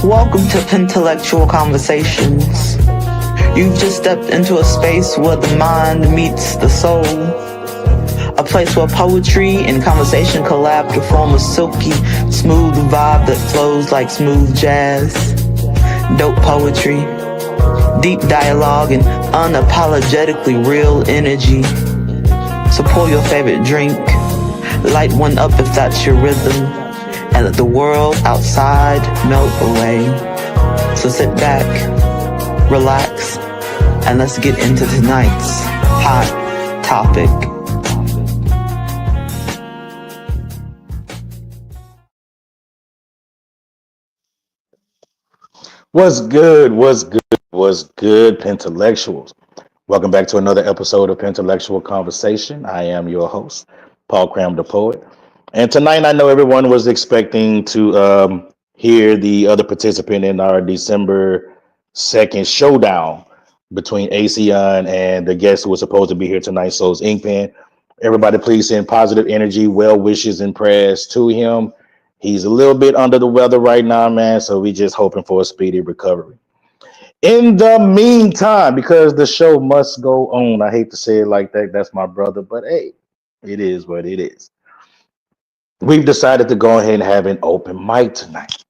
Welcome to PenTellectual Conversations. You've just stepped into a space where the mind meets the soul. A place where poetry and conversation collab to form a silky, smooth vibe that flows like smooth jazz. Dope poetry, deep dialogue, and unapologetically real energy. So pour your favorite drink, light one up if that's your rhythm, and let the world outside melt away. So sit back, relax, and let's get into tonight's hot topic. What's good? What's good? What's good, Pentellectuals? Welcome back to another episode of Pentellectual Conversation. I am your host, Paul Cram the Poet. And tonight, I know everyone was expecting to hear the other participant in our December 2nd showdown between ASEAN and the guest who was supposed to be here tonight, Soul's Inkpen. Everybody, please send positive energy, well wishes, and prayers to him. He's a little bit under the weather right now, man. So we just hoping for a speedy recovery. In the meantime, because the show must go on, I hate to say it like that. That's my brother, but hey, it is what it is. We've decided to go ahead and have an open mic tonight.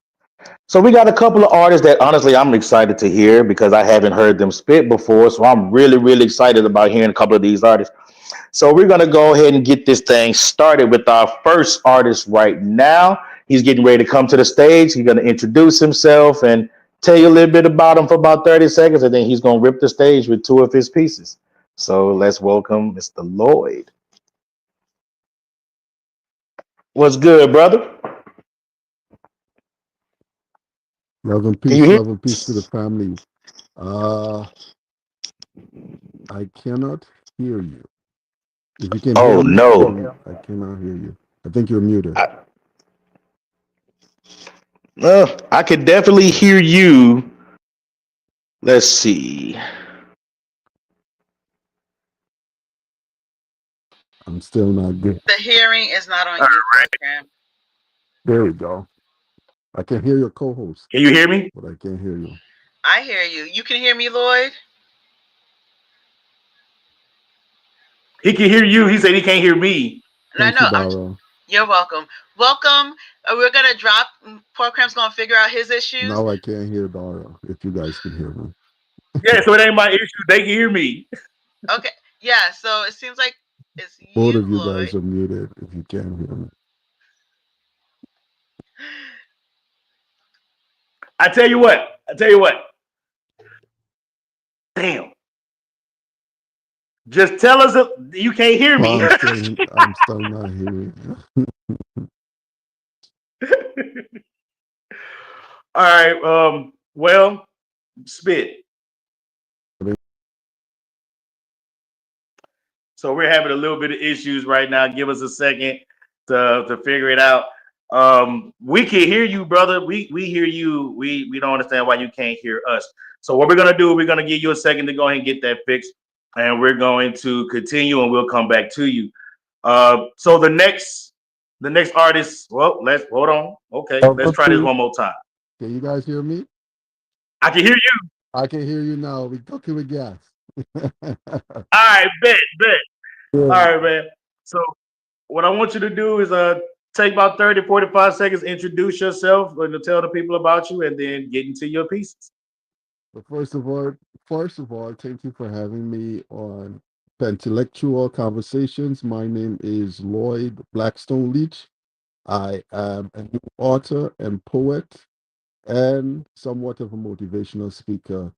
So we got a couple of artists that honestly I'm excited to hear because I haven't heard them spit before. So I'm really, really excited about hearing a couple of these artists. So we're gonna go ahead and get this thing started with our first artist right now. He's getting ready to come to the stage. He's gonna introduce himself and tell you a little bit about him for about 30 seconds, and then he's gonna rip the stage with two of his pieces. So let's welcome Mr. Lloyd. What's good, brother? Can you hear? Love and peace to the family. Uh, I cannot hear you. If you can hear Oh me, no. I cannot hear you. I think you're muted. I, I could definitely hear you. Let's see. I'm still not good. The hearing is not on you, program. There we go. I can hear your co-host, Can you hear me? but I can't hear you. I hear you. You can hear me, Lloyd? He can hear you. He said he can't hear me. No, Thank you, no. Dara. You're welcome. Welcome. We're gonna drop. Program's gonna figure out his issues. Now I can't hear Dara. If you guys can hear me, Yeah, so it ain't my issue. They can hear me. Okay. Yeah. So it seems like it's both you, of you Lloyd. guys are muted. If you can't hear me, I tell you what. I tell you what. Damn. Just tell us if you can't hear well, me. I'm still not hearing. All right. Well, spit. So we're having a little bit of issues right now. Give us a second to figure it out. We can hear you, brother. We hear you. We don't understand why you can't hear us. So what we're gonna do, we're gonna give you a second to go ahead and get that fixed, and we're going to continue, and we'll come back to you. So the next artist. Well, let's hold on. Okay, let's try this one more time. Can you guys hear me? I can hear you. I can hear you now. We cooking with gas. All right, bet. All Yeah. right, man. So what I want you to do is take about 30, 45 seconds, introduce yourself, and to tell the people about you, and then get into your pieces. But first of all, thank you for having me on PenTellectual Conversations. My name is Lloyd Blackstone Leach. I am a new author and poet and somewhat of a motivational speaker.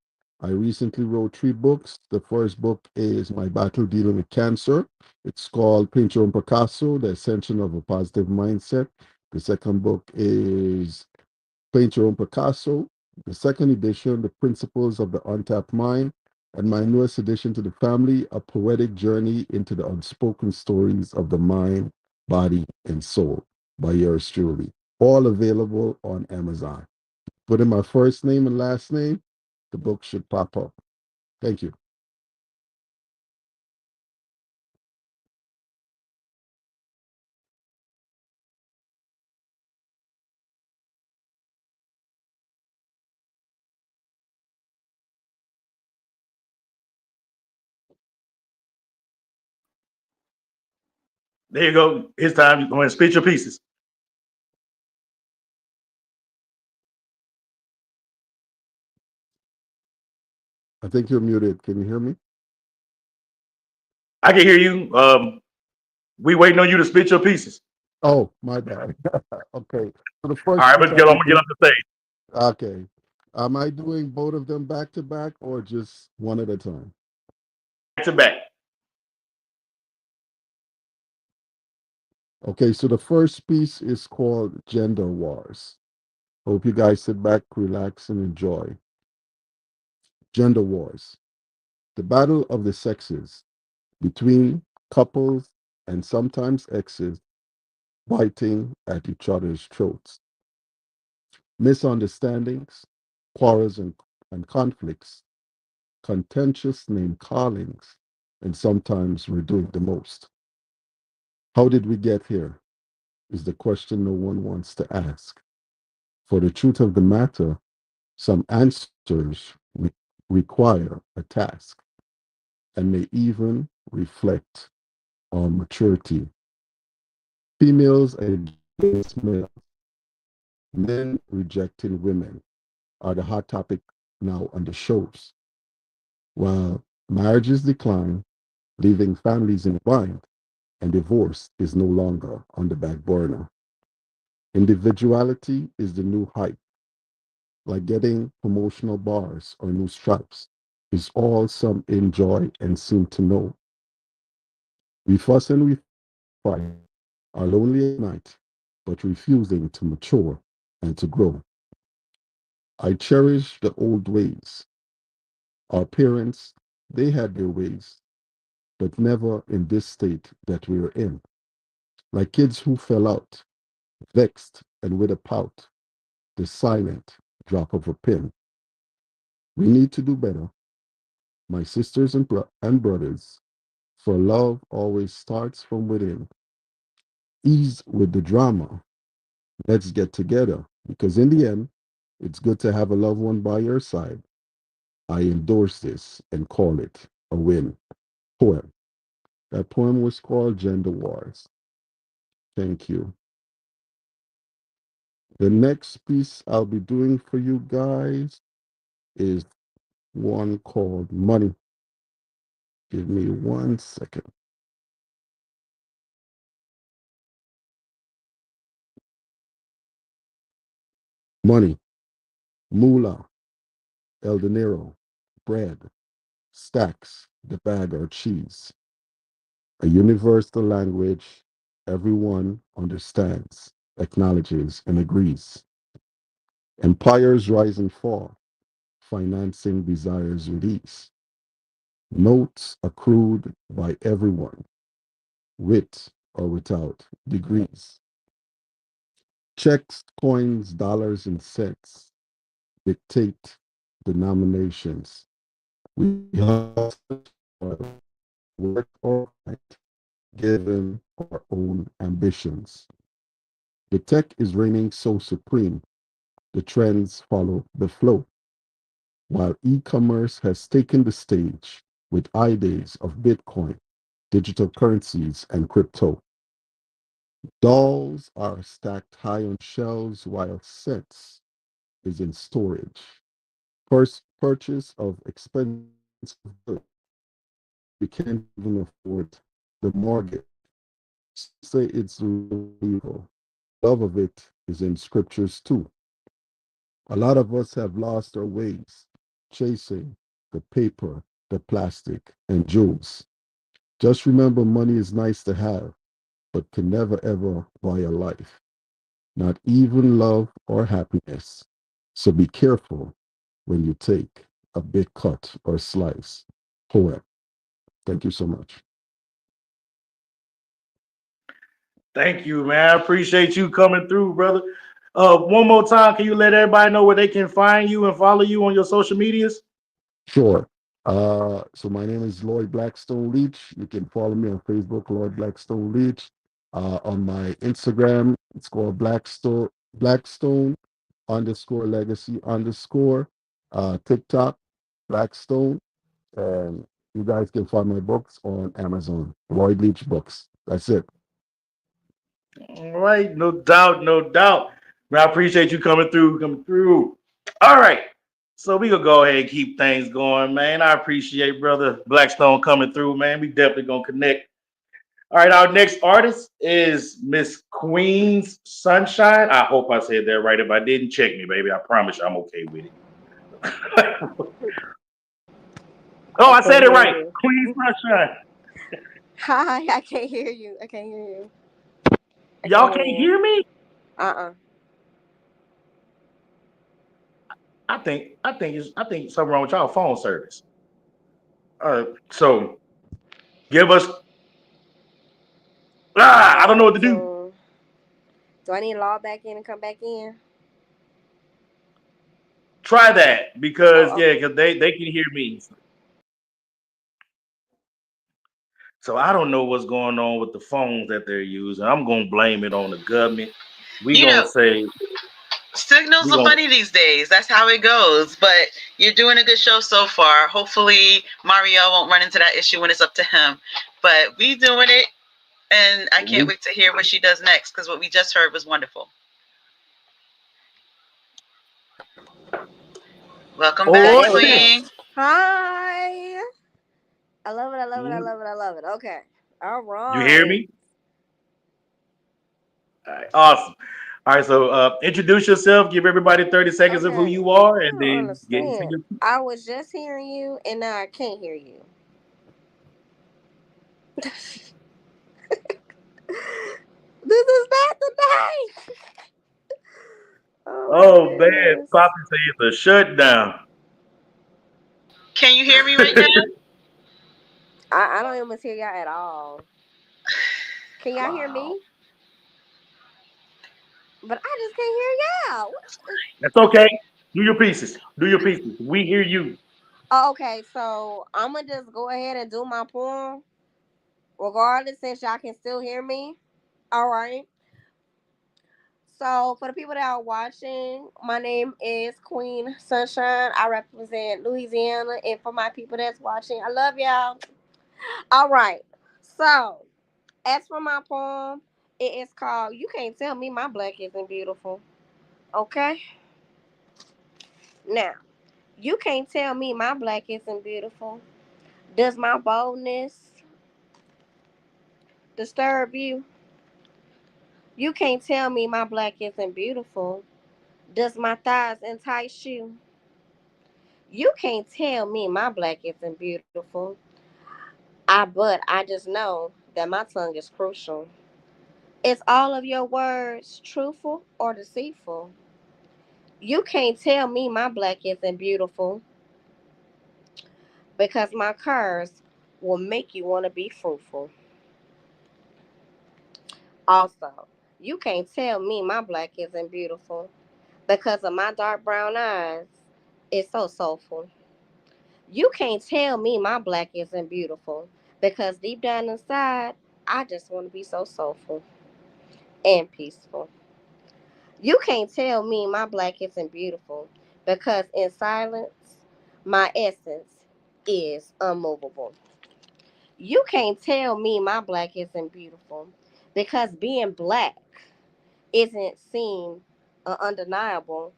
I recently wrote 3 books. The first book is My Battle Dealing with Cancer. It's called Paint Your Own Picasso, The Ascension of a Positive Mindset. The second book is Paint Your Own Picasso, the second edition, The Principles of the Untapped Mind, and my newest addition to the family, A Poetic Journey into the Unspoken Stories of the Mind, Body, and Soul by yours truly. All available on Amazon. Put in my first name and last name, the book should pop up. Thank you. There you go. It's time. Go ahead and spit your pieces. I think you're muted. Can you hear me? I can hear you. We waiting on you to spit your pieces. Oh, my bad. Okay. So the All first right, piece I'm I'll gonna be get doing. off the stage. Okay. Am I doing both of them back to back or just one at a time? Back to back. Okay. So the first piece is called Gender Wars. Hope you guys sit back, relax, and enjoy. Gender Wars. The battle of the sexes between couples and sometimes exes biting at each other's throats. Misunderstandings, quarrels, and conflicts, contentious name callings, and sometimes we're doing the most. How did we get here? Is the question no one wants to ask. For the truth of the matter, some answers require a task and may even reflect on maturity. Females against males, men rejecting women are the hot topic now on the shows. While marriages decline, leaving families in a bind, and divorce is no longer on the back burner. Individuality is the new hype, like getting promotional bars or new stripes, is all some enjoy and seem to know. We fuss and we fight, are lonely at night, but refusing to mature and to grow. I cherish the old ways. Our parents, they had their ways, but never in this state that we are in. Like kids who fell out, vexed and with a pout, the silent drop of a pin. We need to do better, my sisters and brothers, for love always starts from within. Ease with the drama. Let's get together because in the end, it's good to have a loved one by your side. I endorse this and call it a win. Poem. That poem was called Gender Wars. Thank you. The next piece I'll be doing for you guys is one called Money. Give me 1 second. Money, moolah, El dinero, bread, stacks, the bag or cheese. A universal language everyone understands, acknowledges, and agrees. Empires rise and fall, financing desires with ease. Notes accrued by everyone, with or without degrees. Checks, coins, dollars, and cents dictate denominations. We hustle, work or fight, given our own ambitions. The tech is reigning so supreme, the trends follow the flow, while e-commerce has taken the stage with ideas of Bitcoin, digital currencies, and crypto. Dolls are stacked high on shelves while cents is in storage. First purchase of expensive goods, we can't even afford the mortgage. Say it's legal. Love of it is in scriptures too. A lot of us have lost our ways, chasing the paper, the plastic, and jewels. Just remember money is nice to have, but can never ever buy a life, not even love or happiness. So be careful when you take a big cut or slice. Poem. Thank you so much. Thank you, man. I appreciate you coming through, brother. One more time, can you let everybody know where they can find you and follow you on your social medias? Sure. So my name is Lloyd Blackstone Leach. You can follow me on Facebook, Lloyd Blackstone Leach. On my Instagram, it's called Blackstone underscore legacy underscore. TikTok, Blackstone. And you guys can find my books on Amazon, Lloyd Leach Books. That's it. All right, no doubt, no doubt. Man, I appreciate you coming through, coming through. All right. So we gonna go ahead and keep things going, man. I appreciate brother Blackstone coming through, man. We definitely gonna connect. All right, our next artist is Miss Queen's Sunshine. I hope I said that right. If I didn't, check me, baby. I promise you I'm okay with it. Oh, I I said can't it hear right. you. Queen's Sunshine. Hi, I can't hear you. I can't hear you. I Y'all can't can't hear you. hear me? Uh-uh. I think something wrong with y'all phone service. All right, so give us. I don't know what to do. So do I need to log back in and come back in? Try that because Oh, yeah, okay. because they can hear me. So I don't know what's going on with the phones that they're using. I'm gonna blame it on the government. We You gonna know, say signals we are gonna. funny these days. That's how it goes. But you're doing a good show so far. Hopefully, Mario won't run into that issue when it's up to him. But we doing it, and I can't We, wait to hear what she does next because what we just heard was wonderful. Welcome Okay, back, there we go. okay. Queen. Hi. I love it. I love it. I Mm, love it. I love it. Okay. All You hear right. me? All right, awesome. All right, so introduce yourself. Give everybody 30 seconds of who Okay. you are, I and don't then get into understand. your. I was just hearing you and now I can't hear you. This is not the day. Oh my Oh man, goodness. Poppy says it's a shutdown. Can you hear me right now? I don't even hear y'all at all. Can y'all hear Wow. me? But I just can't hear y'all. That's okay. Do your pieces. Do your pieces. We hear you. Oh, okay, so I'm gonna just go ahead and do my poem, regardless, since y'all can still hear me. All right. So for the people that are watching, my name is Queen Sunshine. I represent Louisiana, and for my people that's watching, I love y'all. All right. So as for my poem, it is called "You Can't Tell Me My Black Isn't Beautiful." Okay. Now, you can't tell me my black isn't beautiful. Does my boldness disturb you? You can't tell me my black isn't beautiful. Does my thighs entice you? You can't tell me my black isn't beautiful. But I just know that my tongue is crucial. Is all of your words truthful or deceitful? You can't tell me my black isn't beautiful because my curves will make you want to be fruitful. Also, you can't tell me my black isn't beautiful because of my dark brown eyes. It's so soulful. You can't tell me my black isn't beautiful because deep down inside, I just want to be so soulful and peaceful. You can't tell me my black isn't beautiful because in silence, my essence is unmovable. You can't tell me my black isn't beautiful because being black isn't seen undeniable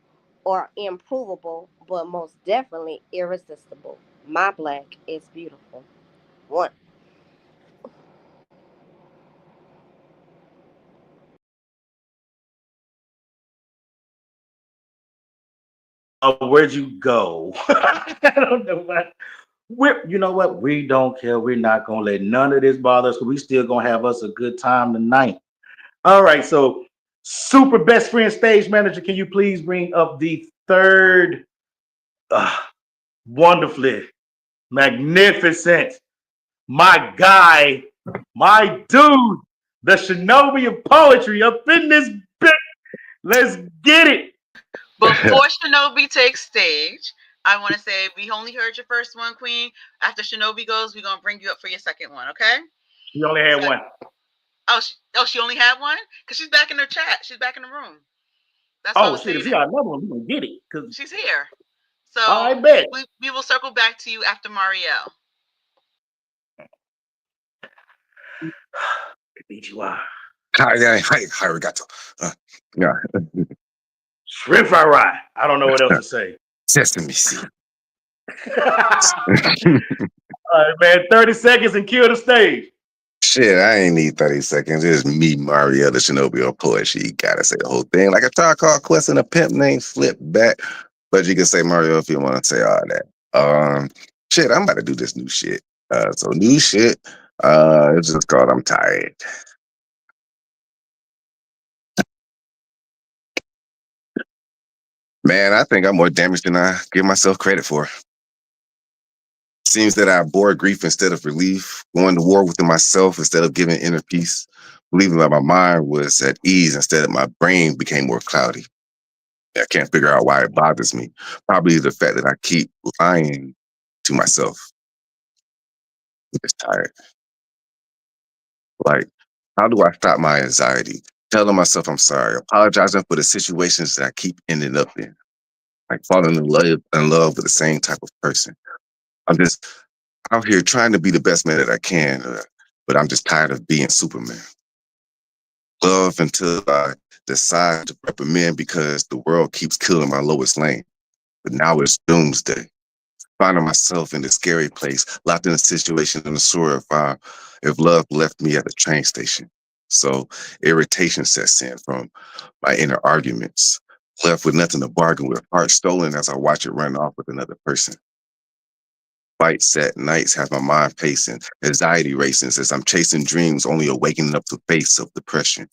or improvable, but most definitely irresistible. My black is beautiful. One. Where'd you go? I don't know what. You know what? We don't care. We're not gonna let none of this bother us. We still gonna have us a good time tonight. All right. So, super best friend stage manager, can you please bring up the third uh, wonderfully magnificent, my guy, my dude, the shinobi of poetry up in this bit. Let's get it. Before Shinobi takes stage, I want to say we only heard your first one, Queen. After Shinobi goes, we're gonna bring you up for your second one, okay? She only had So, one. she only had one because she's back in her chat. She's back in the room. That's why I Oh was shit! If saying she it. got another one, we gonna get it. Cause She's here. I So bet. we will circle back to you after Marielle. Beat you out. Hi, Regato. Yeah, Shrimp fry rye. I don't know what else to say. sesame seed. All right, man. 30 seconds and kill the stage. Shit, I ain't need 30 seconds. It's me, Mario, the Shinobi of poetry. You gotta say the whole thing. Like a Tribe Called Quest and a pimp named Flip back. But you can say Mario if you want to say all that. Shit, I'm about to do this new shit. So new shit. It's just called I'm Tired. Man, I think I'm more damaged than I give myself credit for. Seems that I bore grief instead of relief, going to war within myself instead of giving inner peace, believing that my mind was at ease instead of my brain became more cloudy. I can't figure out why it bothers me. Probably the fact that I keep lying to myself. I'm just tired. Like, how do I stop my anxiety? Telling myself I'm sorry, apologizing for the situations that I keep ending up in, like falling in love with the same type of person. I'm just out here trying to be the best man that I can, but I'm just tired of being Superman. Love until I decide to reprimand because the world keeps killing my lowest lane. But now it's doomsday. Finding myself in the scary place, locked in a situation in the sewer if love left me at the train station. So irritation sets in from my inner arguments, left with nothing to bargain with, heart stolen as I watch it run off with another person. Fights at nights have my mind pacing, anxiety racing as I'm chasing dreams, only awakening up to face of depression.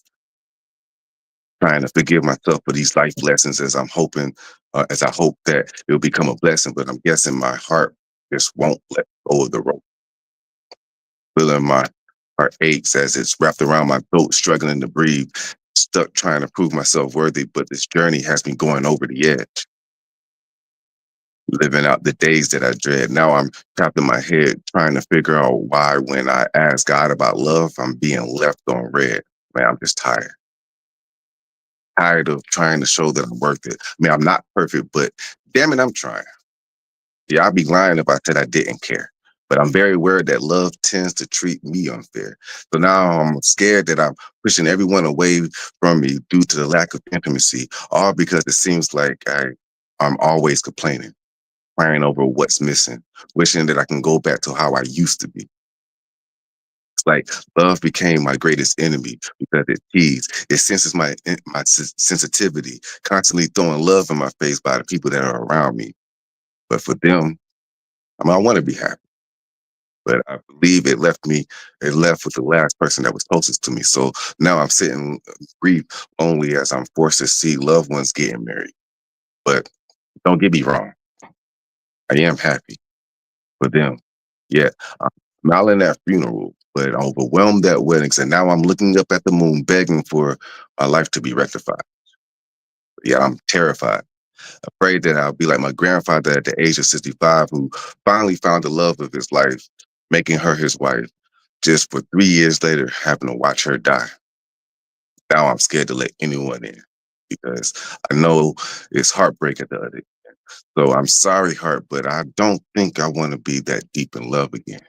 Trying to forgive myself for these life lessons as I hope that it'll become a blessing, but I'm guessing my heart just won't let go of the rope. Feeling my heart aches as it's wrapped around my throat, struggling to breathe, stuck trying to prove myself worthy, but this journey has me going over the edge, living out the days that I dread. Now I'm trapped in my head, trying to figure out why when I ask God about love, I'm being left on red. Man, I'm just tired. Tired of trying to show that I'm worth it. I mean, I'm not perfect, but damn it, I'm trying. Yeah, I'd be lying if I said I didn't care. But I'm very aware that love tends to treat me unfair. So now I'm scared that I'm pushing everyone away from me due to the lack of intimacy, all because it seems like I'm always complaining, crying over what's missing, wishing that I can go back to how I used to be. It's like love became my greatest enemy because it teased. It senses my sensitivity, constantly throwing love in my face by the people that are around me. But for them, I mean, I want to be happy, but I believe it left with the last person that was closest to me. So now I'm sitting grief only as I'm forced to see loved ones getting married. But don't get me wrong, I am happy for them. Yet I'm smiling at funeral, but overwhelmed at weddings. And now I'm looking up at the moon, begging for my life to be rectified. Yeah, I'm terrified, afraid that I'll be like my grandfather at the age of 65, who finally found the love of his life, making her his wife, just for 3 years later having to watch her die. Now I'm scared to let anyone in because I know it's heartbreak at the other end. So I'm sorry, heart, but I don't think I want to be that deep in love again.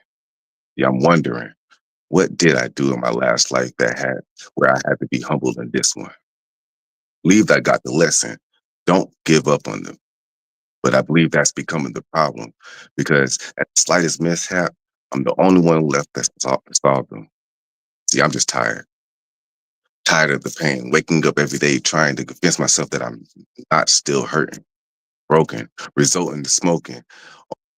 Yeah, I'm wondering, what did I do in my last life where I had to be humbled in this one? Believe I got the lesson. Don't give up on them. But I believe that's becoming the problem because at the slightest mishap, I'm the only one left that's to solve them. See, I'm just tired. Tired of the pain, waking up every day trying to convince myself that I'm not still hurting, broken, resulting to smoking,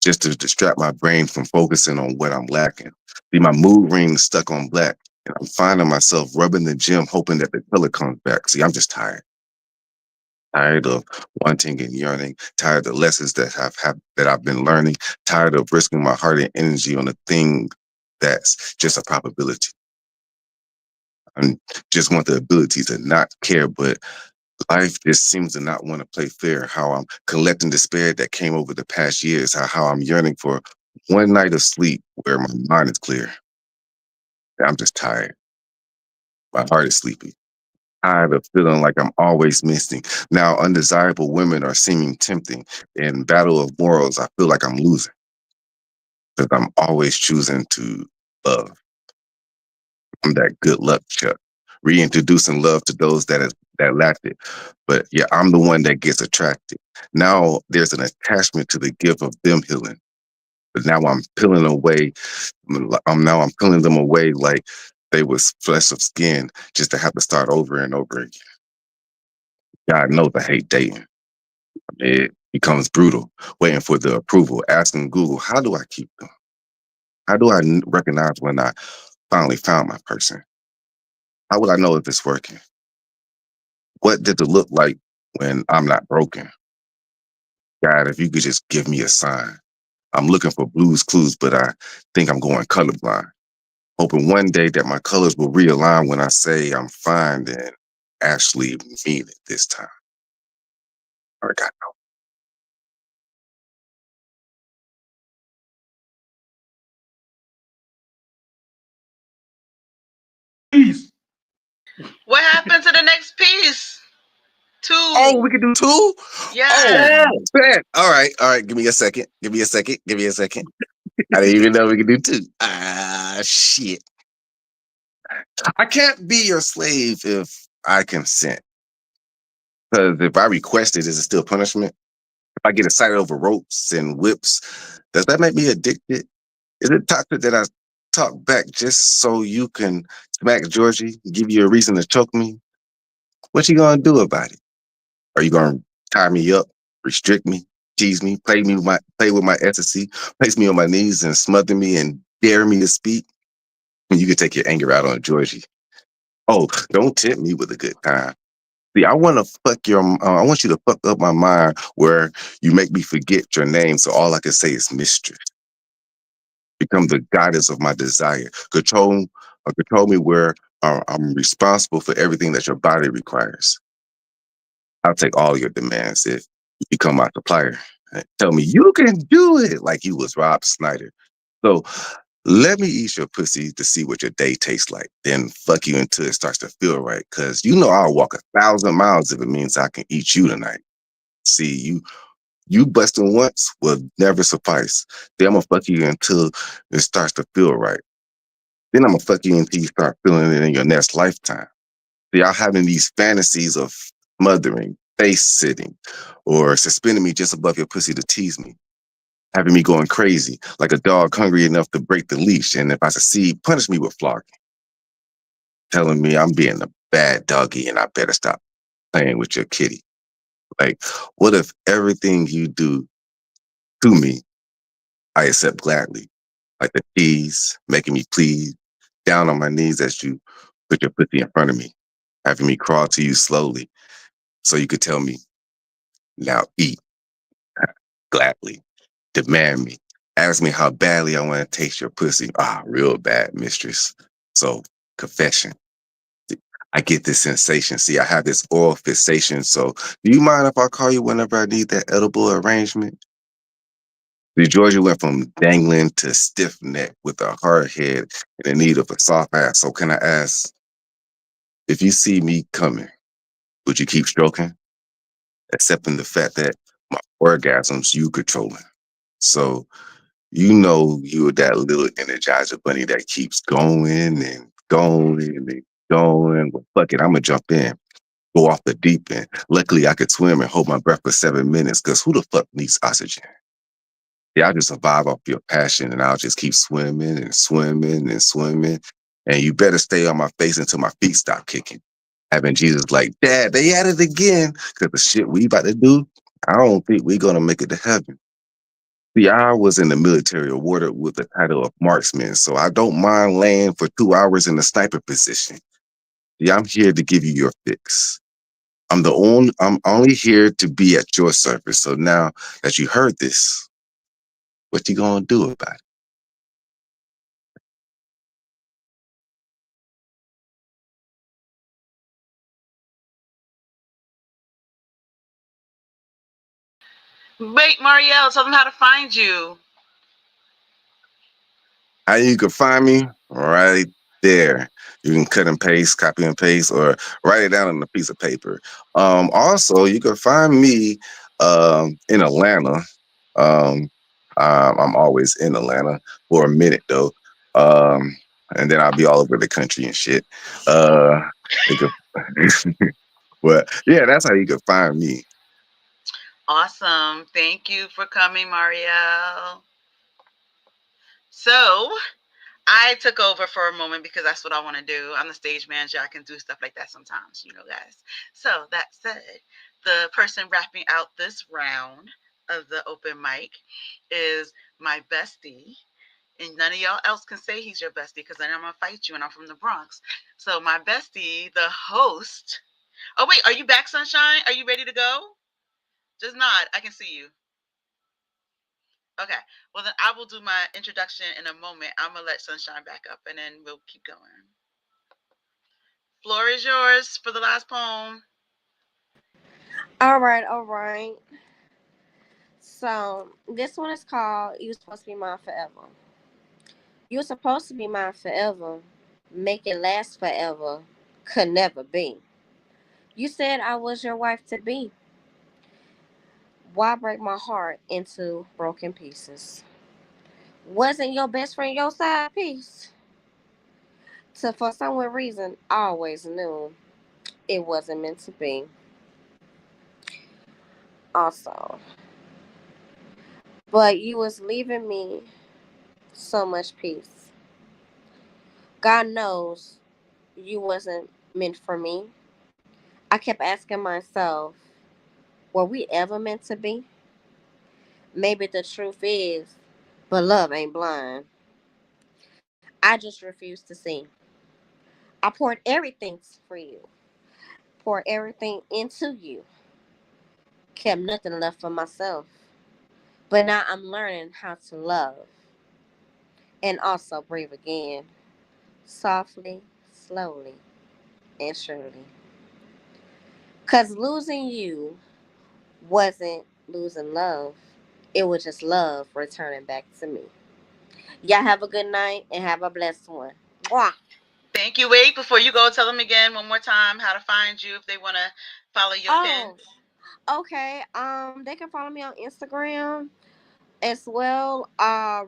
just to distract my brain from focusing on what I'm lacking. See, my mood ring is stuck on black, and I'm finding myself rubbing the gym, hoping that the color comes back. See, I'm just tired. Tired of wanting and yearning, tired of the lessons that I've been learning, tired of risking my heart and energy on a thing that's just a probability. I just want the ability to not care, but life just seems to not want to play fair. How I'm collecting despair that came over the past years, how I'm yearning for one night of sleep where my mind is clear. I'm just tired. My heart is sleepy. Tired of feeling like I'm always missing. Now, undesirable women are seeming tempting. In battle of morals, I feel like I'm losing because I'm always choosing to love. I'm that good luck Chuck, reintroducing love to those that lacked it. But yeah, I'm the one that gets attracted. Now there's an attachment to the gift of them healing. But now I'm peeling away. I'm peeling them away like they was flesh of skin, just to have to start over and over again. God knows I hate dating. It becomes brutal, waiting for the approval, asking Google, how do I keep them? How do I recognize when I finally found my person? How would I know if it's working? What did it look like when I'm not broken? God, if you could just give me a sign. I'm looking for blues clues, but I think I'm going colorblind. Hoping one day that my colors will realign when I say I'm fine and actually mean it this time. All right, God. What happened to the next piece? Oh, Two. we can do two? Yes. Oh, man. All right. All right. Give me a second. Give me a second. Give me a second. I didn't even know we could do two. Ah, shit. I can't be your slave if I consent. Because if I request it, is it still punishment? If I get excited over ropes and whips, does that make me addicted? Is it toxic that I talk back just so you can smack Georgie, give you a reason to choke me? What you gonna do about it? Are you gonna tie me up, restrict me, tease me, play with my ecstasy, place me on my knees and smother me and dare me to speak? And you can take your anger out on Georgie. Oh, don't tempt me with a good time. See, I want you to fuck up my mind where you make me forget your name, so all I can say is mistress. Become the goddess of my desire. Control me where I'm responsible for everything that your body requires. I'll take all your demands if you become my supplier. Tell me you can do it like you was Rob Snyder. So let me eat your pussy to see what your day tastes like. Then fuck you until it starts to feel right. Cause you know I'll walk 1,000 miles if it means I can eat you tonight. See, you busting once will never suffice. Then I'm gonna fuck you until it starts to feel right. Then I'm gonna fuck you until you start feeling it in your next lifetime. So y'all having these fantasies of smothering, face sitting, or suspending me just above your pussy to tease me, having me going crazy like a dog hungry enough to break the leash. And if I succeed, punish me with flogging, telling me I'm being a bad doggy and I better stop playing with your kitty. Like, what if everything you do to me, I accept gladly? Like the tease, making me plead, down on my knees as you put your pussy in front of me, having me crawl to you slowly so you could tell me, now eat gladly, demand me, ask me how badly I want to taste your pussy. Ah, real bad, mistress. So, confession. I get this sensation. See, I have this oral fixation. So, do you mind if I call you whenever I need that edible arrangement? The Georgia went from dangling to stiff neck with a hard head and in need of a soft ass. So, can I ask, if you see me coming, would you keep stroking? Accepting the fact that my orgasms you controlling. So, you know you're that little energizer bunny that keeps going and going and going. Well, fuck it, I'm gonna jump in, go off the deep end. Luckily, I could swim and hold my breath for 7 minutes. Cause who the fuck needs oxygen? Yeah, I'll just survive off your passion, and I'll just keep swimming and swimming and swimming. And you better stay on my face until my feet stop kicking. Having Jesus like, Dad, they at it again. Cause the shit we about to do, I don't think we're gonna make it to heaven. See, I was in the military awarded with the title of marksman, so I don't mind laying for 2 hours in the sniper position. Yeah, I'm here to give you your fix. I'm only here to be at your service. So now that you heard this, what you gonna do about it? Wait, Marielle, tell them how to find you. How you can find me? Right there. You can cut and paste, copy and paste, or write it down on a piece of paper. Also, you can find me in Atlanta. Um, I'm always in Atlanta for a minute though, and then I'll be all over the country and shit. They could, well, yeah, that's how you could find me. Awesome. Thank you for coming, Marielle. So I took over for a moment because that's what I want to do. I'm the stage manager. I can do stuff like that sometimes, guys. So that said, the person wrapping out this round of the open mic is my bestie. And none of y'all else can say he's your bestie because then I'm going to fight you and I'm from the Bronx. So my bestie, the host. Oh, wait. Are you back, Sunshine? Are you ready to go? Just nod. I can see you. Okay. Well, then I will do my introduction in a moment. I'm going to let Sunshine back up and then we'll keep going. Floor is yours for the last poem. All right, all right. So this one is called "You Supposed to Be Mine Forever." You were supposed to be mine forever. Make it last forever. Could never be. You said I was your wife to be. Why break my heart into broken pieces? Wasn't your best friend your side piece? For some weird reason, I always knew it wasn't meant to be. Also, but you was leaving me so much peace. God knows you wasn't meant for me. I kept asking myself, were we ever meant to be? Maybe the truth is, but love ain't blind. I just refused to see. I poured everything for you, poured everything into you, kept nothing left for myself. But now I'm learning how to love and also breathe again, softly, slowly, and surely. Because losing you wasn't losing love, it was just love returning back to me. Y'all have a good night and have a blessed one. Mwah. Thank you. Wait, before you go, tell them again one more time how to find you if they want to follow your pen. Oh, okay. They can follow me on Instagram as well.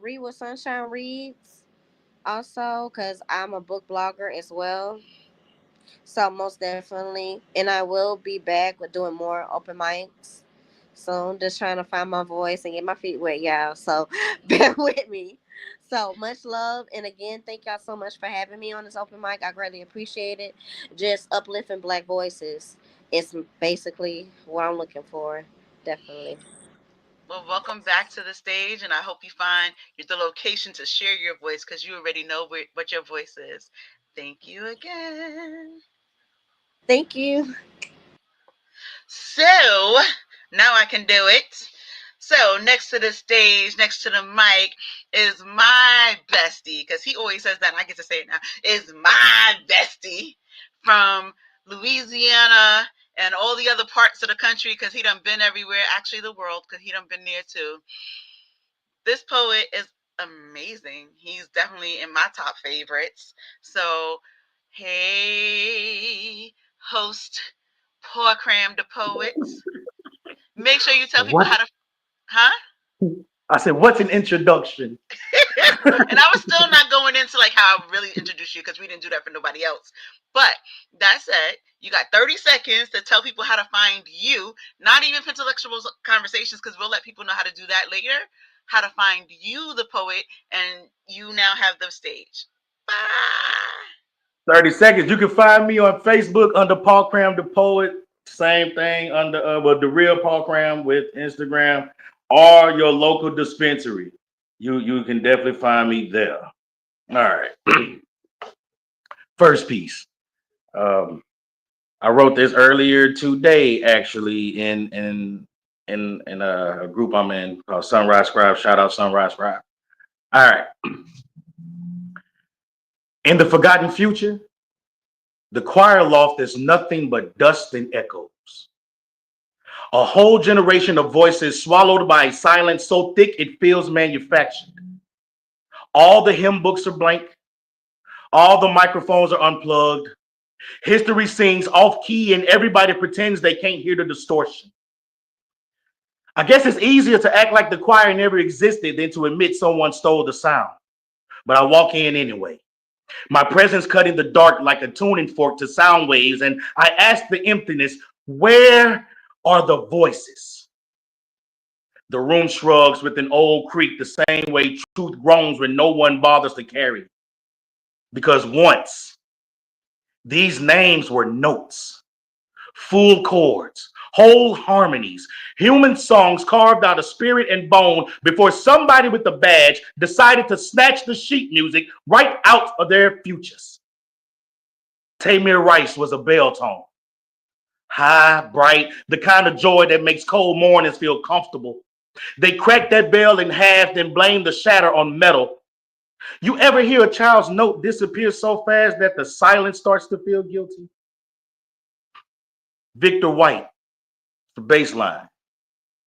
Read what Sunshine reads. Also, cause I'm a book blogger as well. So most definitely, and I will be back with doing more open mics. So I'm just trying to find my voice and get my feet wet, y'all. So bear with me. So much love, and again, thank y'all so much for having me on this open mic. I greatly appreciate it. Just uplifting Black voices is basically what I'm looking for. Definitely. Well, welcome back to the stage, and I hope you find the location to share your voice because you already know what your voice is. Thank you again. Thank you. So now I can do it. So next to the stage, next to the mic, is my bestie, because he always says that, and I get to say it now, is my bestie from Louisiana and all the other parts of the country, because he done been everywhere, actually the world, because he done been there too. This poet is amazing. He's definitely in my top favorites. So, hey, host Poor Cram the Poets. Make sure you tell people how What? to, huh? I said, what's an introduction? And I was still not going into like how I really introduced you because we didn't do that for nobody else. But that said, you got 30 seconds to tell people how to find you, not even PenTellectual conversations, because we'll let people know how to do that later. How to find you, the poet, and you now have the stage. Bye. 30 seconds. You can find me on Facebook under Paul Cram the Poet. Same thing under the real Paul Cram with Instagram or your local dispensary. You can definitely find me there. All right. First piece. Um, I wrote this earlier today, actually, in a group I'm in called Sunrise Scribe. Shout out Sunrise Scribe. All right. In the forgotten future, the choir loft is nothing but dust and echoes. A whole generation of voices swallowed by a silence so thick it feels manufactured. All the hymn books are blank. All the microphones are unplugged. History sings off key and everybody pretends they can't hear the distortion. I guess it's easier to act like the choir never existed than to admit someone stole the sound. But I walk in anyway. My presence cut in the dark like a tuning fork to sound waves, and I asked the emptiness, where are the voices? The room shrugs with an old creak, the same way truth groans when no one bothers to carry it. Because once, these names were notes, full chords, whole harmonies, human songs carved out of spirit and bone before somebody with a badge decided to snatch the sheet music right out of their futures. Tamir Rice was a bell tone. High, bright, the kind of joy that makes cold mornings feel comfortable. They cracked that bell in half, then blamed the shatter on metal. You ever hear a child's note disappear so fast that the silence starts to feel guilty? Victor White, the bass line,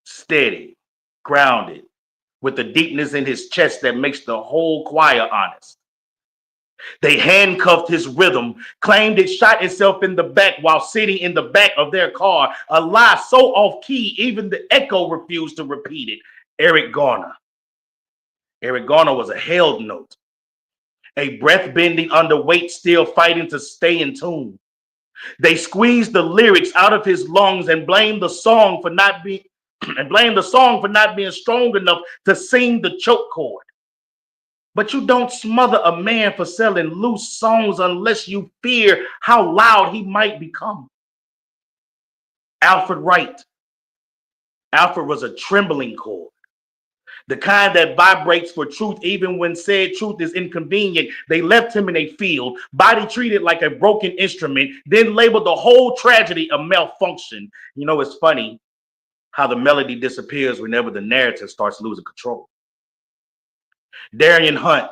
steady, grounded, with the deepness in his chest that makes the whole choir honest. They handcuffed his rhythm, claimed it shot itself in the back while sitting in the back of their car, a lie so off key, even the echo refused to repeat it. Eric Garner. Eric Garner was a held note, a breath bending underweight, still fighting to stay in tune. They squeezed the lyrics out of his lungs and blamed the song for not being strong enough to sing the choke chord. But you don't smother a man for selling loose songs unless you fear how loud he might become. Alfred Wright. Alfred was a trembling chord, the kind that vibrates for truth even when said truth is inconvenient. They left him in a field, body treated like a broken instrument, then labeled the whole tragedy a malfunction. You know, it's funny how the melody disappears whenever the narrative starts losing control. Darian Hunt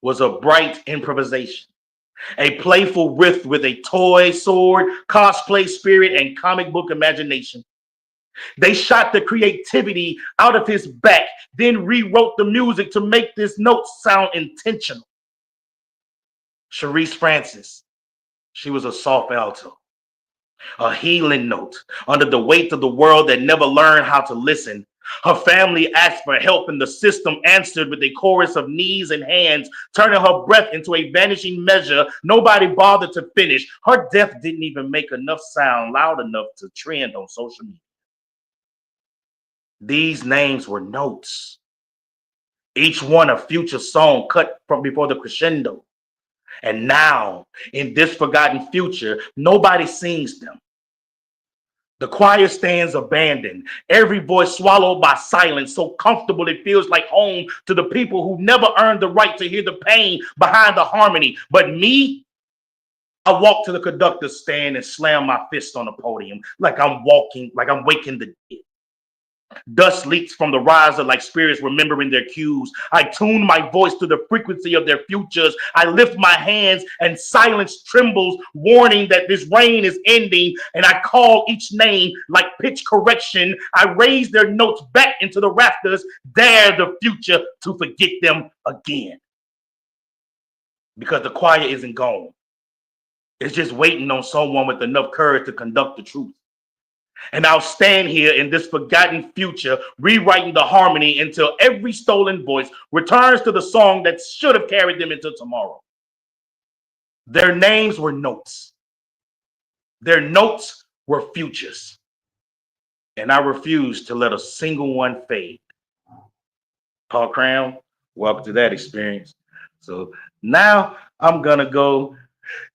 was a bright improvisation, a playful riff with a toy sword, cosplay spirit, and comic book imagination. They shot the creativity out of his back, then rewrote the music to make this note sound intentional. Sharice Francis, she was a soft alto, a healing note under the weight of the world that never learned how to listen. Her family asked for help, and the system answered with a chorus of knees and hands, turning her breath into a vanishing measure nobody bothered to finish. Her death didn't even make enough sound loud enough to trend on social media. These names were notes, each one a future song cut from before the crescendo. And now, in this forgotten future, nobody sings them. The choir stands abandoned, every voice swallowed by silence, so comfortable it feels like home to the people who never earned the right to hear the pain behind the harmony. But me, I walk to the conductor's stand and slam my fist on the podium like I'm waking the dead. Dust leaks from the riser like spirits remembering their cues. I tune my voice to the frequency of their futures. I lift my hands and silence trembles, warning that this reign is ending. And I call each name like pitch correction. I raise their notes back into the rafters, dare the future to forget them again. Because the choir isn't gone. It's just waiting on someone with enough courage to conduct the truth. And I'll stand here in this forgotten future, rewriting the harmony until every stolen voice returns to the song that should have carried them into tomorrow. Their names were notes. Their notes were futures. And I refuse to let a single one fade. Paul Cram, welcome to that experience. So now I'm going to go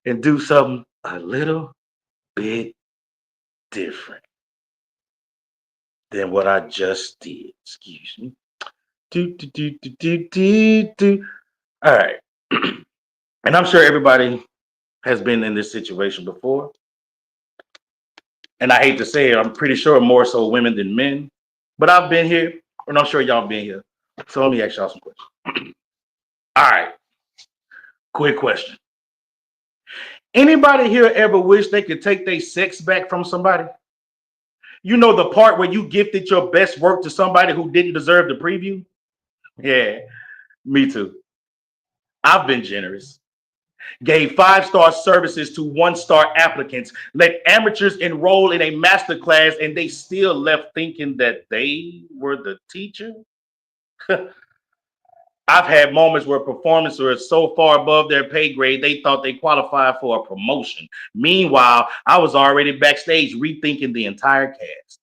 and do something a little bit different than what I just did. Excuse me. All right. And I'm sure everybody has been in this situation before. And I hate to say it, I'm pretty sure more so women than men. But I've been here, and I'm sure y'all been here. So let me ask y'all some questions. All right. Quick question. Anybody here ever wish they could take their sex back from somebody? You know, the part where you gifted your best work to somebody who didn't deserve the preview? Yeah, me too. I've been generous. Gave 5-star services to 1-star applicants, let amateurs enroll in a masterclass, and they still left thinking that they were the teacher. I've had moments where performers were so far above their pay grade, they thought they qualified for a promotion. Meanwhile, I was already backstage rethinking the entire cast.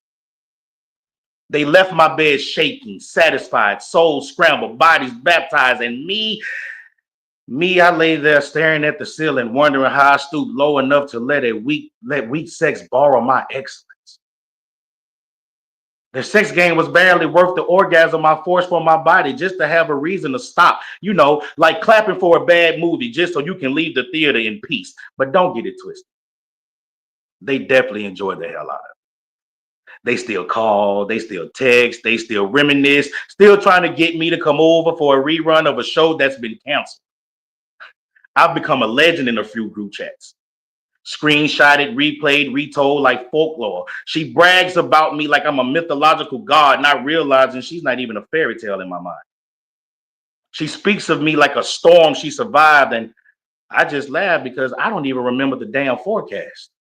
They left my bed shaking, satisfied, souls scrambled, bodies baptized, and I lay there staring at the ceiling, wondering how I stooped low enough to let weak sex borrow my excellence. The sex game was barely worth the orgasm I forced from my body just to have a reason to stop. You know, like clapping for a bad movie just so you can leave the theater in peace. But don't get it twisted. They definitely enjoyed the hell out of it. They still call, they still text, they still reminisce, still trying to get me to come over for a rerun of a show that's been canceled. I've become a legend in a few group chats. Screenshotted, replayed, retold like folklore. She brags about me like I'm a mythological god, not realizing she's not even a fairy tale in my mind. She speaks of me like a storm she survived, and I just laugh because I don't even remember the damn forecast.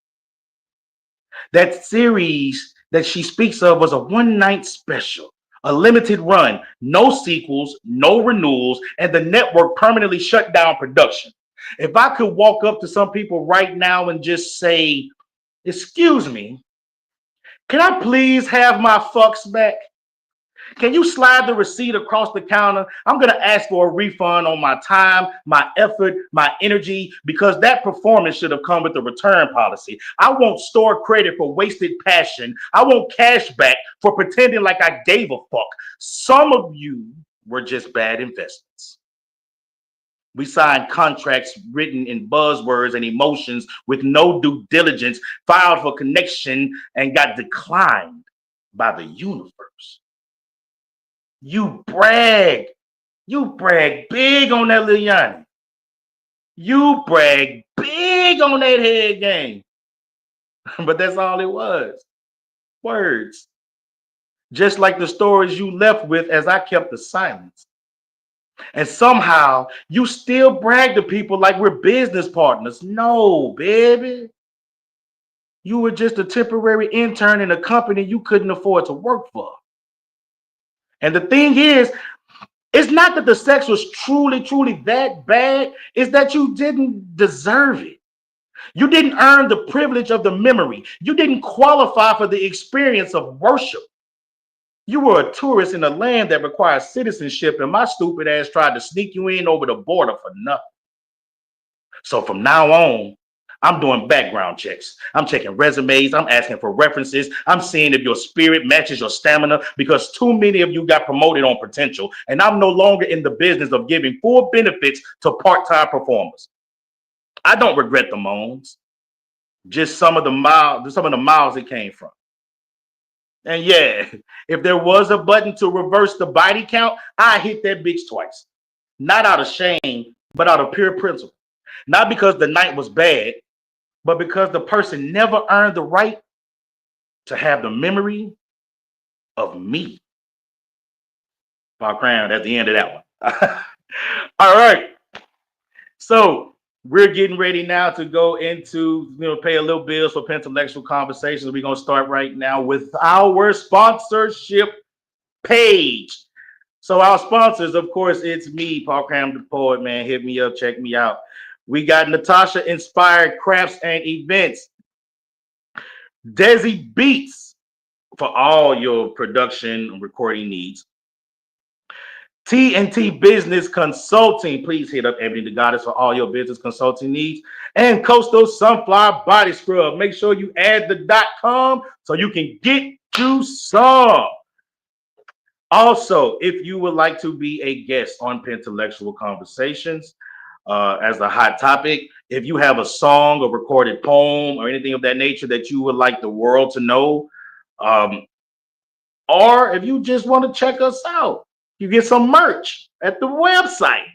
That series that she speaks of was a one-night special, a limited run, no sequels, no renewals, and the network permanently shut down production. If I could walk up to some people right now and just say, "Excuse me, can I please have my fucks back? Can you slide the receipt across the counter? I'm going to ask for a refund on my time, my effort, my energy, because that performance should have come with a return policy. I won't store credit for wasted passion. I want cash back for pretending like I gave a fuck. Some of you were just bad investments." We signed contracts written in buzzwords and emotions with no due diligence, filed for connection, and got declined by the universe. You brag. You brag big on that Lil Yanni. You brag big on that head game. But that's all it was. Words. Just like the stories you left with as I kept the silence. And somehow you still brag to people like we're business partners. No, baby. You were just a temporary intern in a company you couldn't afford to work for. And the thing is, it's not that the sex was truly that bad. It's that you didn't deserve it. You didn't earn the privilege of the memory. You didn't qualify for the experience of worship. You were a tourist in a land that requires citizenship, and my stupid ass tried to sneak you in over the border for nothing. So from now on, I'm doing background checks. I'm checking resumes. I'm asking for references. I'm seeing if your spirit matches your stamina because too many of you got promoted on potential. And I'm no longer in the business of giving full benefits to part-time performers. I don't regret the moans, just some of the miles it came from. And yeah, if there was a button to reverse the body count, I hit that bitch twice. Not out of shame, but out of pure principle. Not because the night was bad, but because the person never earned the right to have the memory of me. Paul Crown at the end of that one. All right. So we're getting ready now to go into, pay a little bills for PenTellectual Conversations. We're going to start right now with our sponsorship page. So our sponsors, of course, it's me, Paul Cram the Poet, man. Hit me up, check me out. We got Natasha Inspired Crafts and Events. Desi Beats for all your production and recording needs. T&T Business Consulting. Please hit up Ebony the Goddess for all your business consulting needs. And Coastal Sunflower Body Scrub. Make sure you add the .com so you can get you some. Also, if you would like to be a guest on PenTellectual Conversations as a hot topic, if you have a song, a recorded poem, or anything of that nature that you would like the world to know, or if you just want to check us out, you get some merch at the website.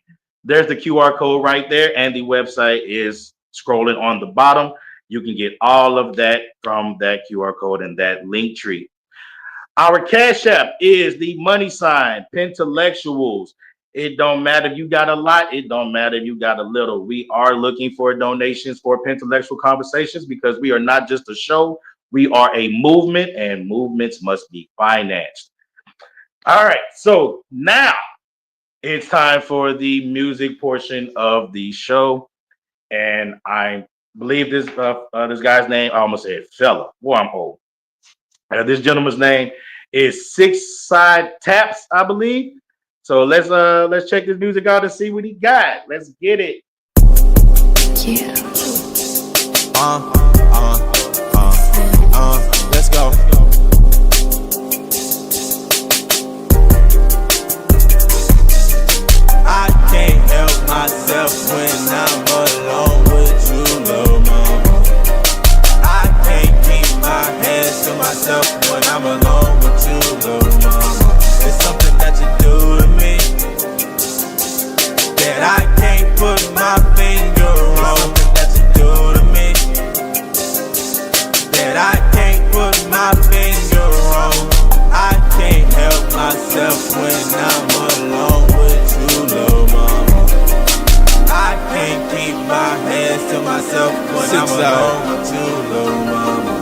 There's the QR code right there, and the website is scrolling on the bottom. You can get all of that from that QR code and that link tree. Our Cash App is the money sign, PenTellectuals. It don't matter if you got a lot. It don't matter if you got a little. We are looking for donations for PenTellectual Conversations because we are not just a show. We are a movement, and movements must be financed. All right. So now It's time for the music portion of the show, and I believe this guy's name. I almost said fella. Boy, I'm old. This gentleman's name is Six Side Taps, I believe. So let's check this music out and see what he got. Let's get it. Yeah. Let's go. I can't help myself when I'm alone with you, little mama. I can't keep my hands to myself when I'm alone with you, little mama. It's something that you do to me that I can't put my finger on. Something that you do to me that I can't put my finger on. I can't help myself when I'm alone with you, little mama. I can't keep my hands to myself when I'm alone with you, little mama.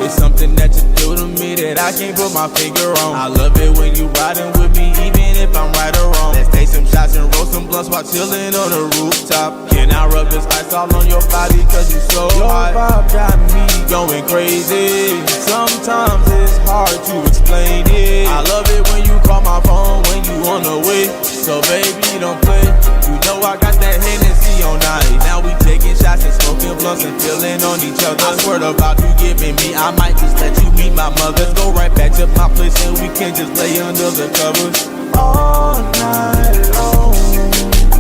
It's something that you do to me that I can't put my finger on. I love it when you riding with me, even if I'm right or wrong. Let's take some shots and roll some blunts while chilling on the rooftop. Can I rub this ice all on your body cause you so hot? Your vibe got me going crazy. Sometimes it's hard to explain it. I love it when you call my phone when you on the way. So baby, don't play. You know I got that Hennessy on ice. Now we taking shots and smoking blunts and feeling on each other. I swear about you giving me, I might just let you meet my mother. Let's go right back to my place and we can just lay under the covers all night long.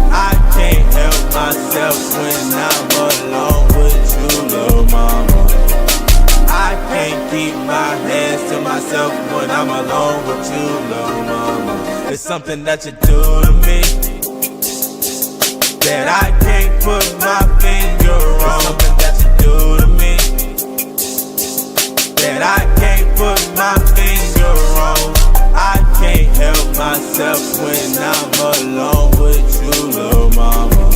I can't help myself when I'm alone with you, little mama. I can't keep my hands to myself when I'm alone with you, little mama. It's something that you do to me that I can't put my finger on. It's something that you do to me that I can't put my finger on. I can't help myself when I'm alone with you, little mama.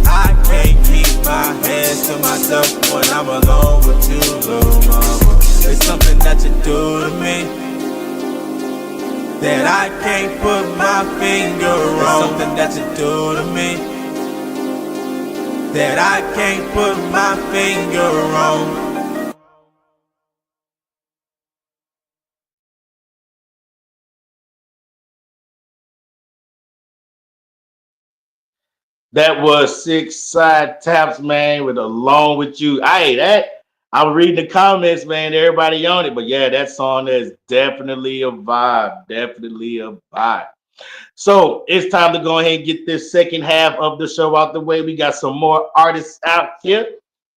I can't keep my hands to myself when I'm alone with you, little mama. It's something that you do to me that I can't put my finger on. It's something that you do to me that I can't put my finger on. That was Six Side Taps, man, with Along With You. I was reading the comments, man, everybody on it. But yeah, that song is definitely a vibe. Definitely a vibe. So it's time to go ahead and get this second half of the show out the way. We got some more artists out here.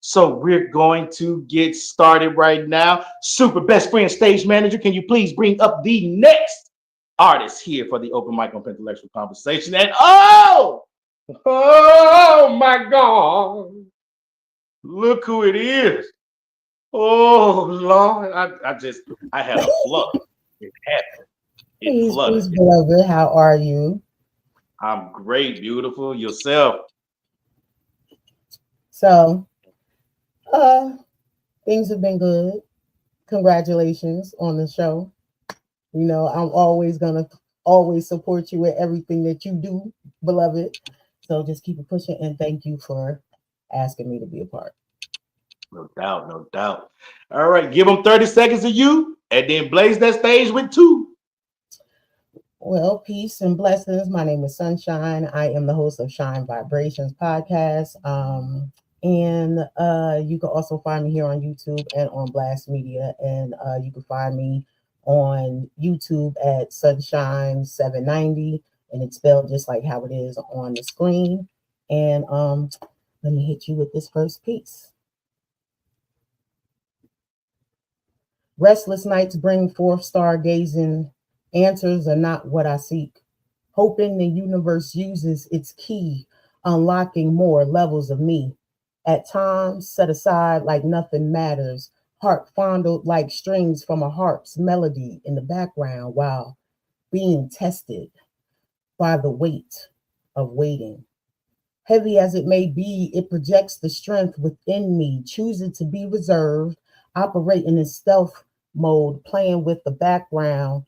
So we're going to get started right now. Super best friend stage manager, can you please bring up the next artist here for the open mic on PenTellectual Conversation? And oh my God, look who it is. Oh Lord, I had a flood. It happened. It flooded. Peace, beloved. How are you? I'm great, beautiful. Yourself. So, uh, things have been good. Congratulations on the show. You know, I'm always gonna always support you with everything that you do, beloved. So just keep it pushing and thank you for asking me to be a part. No doubt, no doubt. All right, give them 30 seconds of you and then blaze that stage with two. Well, peace and blessings. My name is Sunshine. I am the host of Shine Vibrations podcast. And you can also find me here on YouTube and on Blast Media. And you can find me on YouTube at Sunshine 790. And it's spelled just like how it is on the screen. And let me hit you with this first piece. Restless nights bring forth stargazing. Answers are not what I seek. Hoping the universe uses its key, unlocking more levels of me. At times, set aside like nothing matters, heart fondled like strings from a harp's melody in the background while being tested by the weight of waiting. Heavy as it may be, it projects the strength within me, choosing to be reserved, operating in stealth mode, playing with the background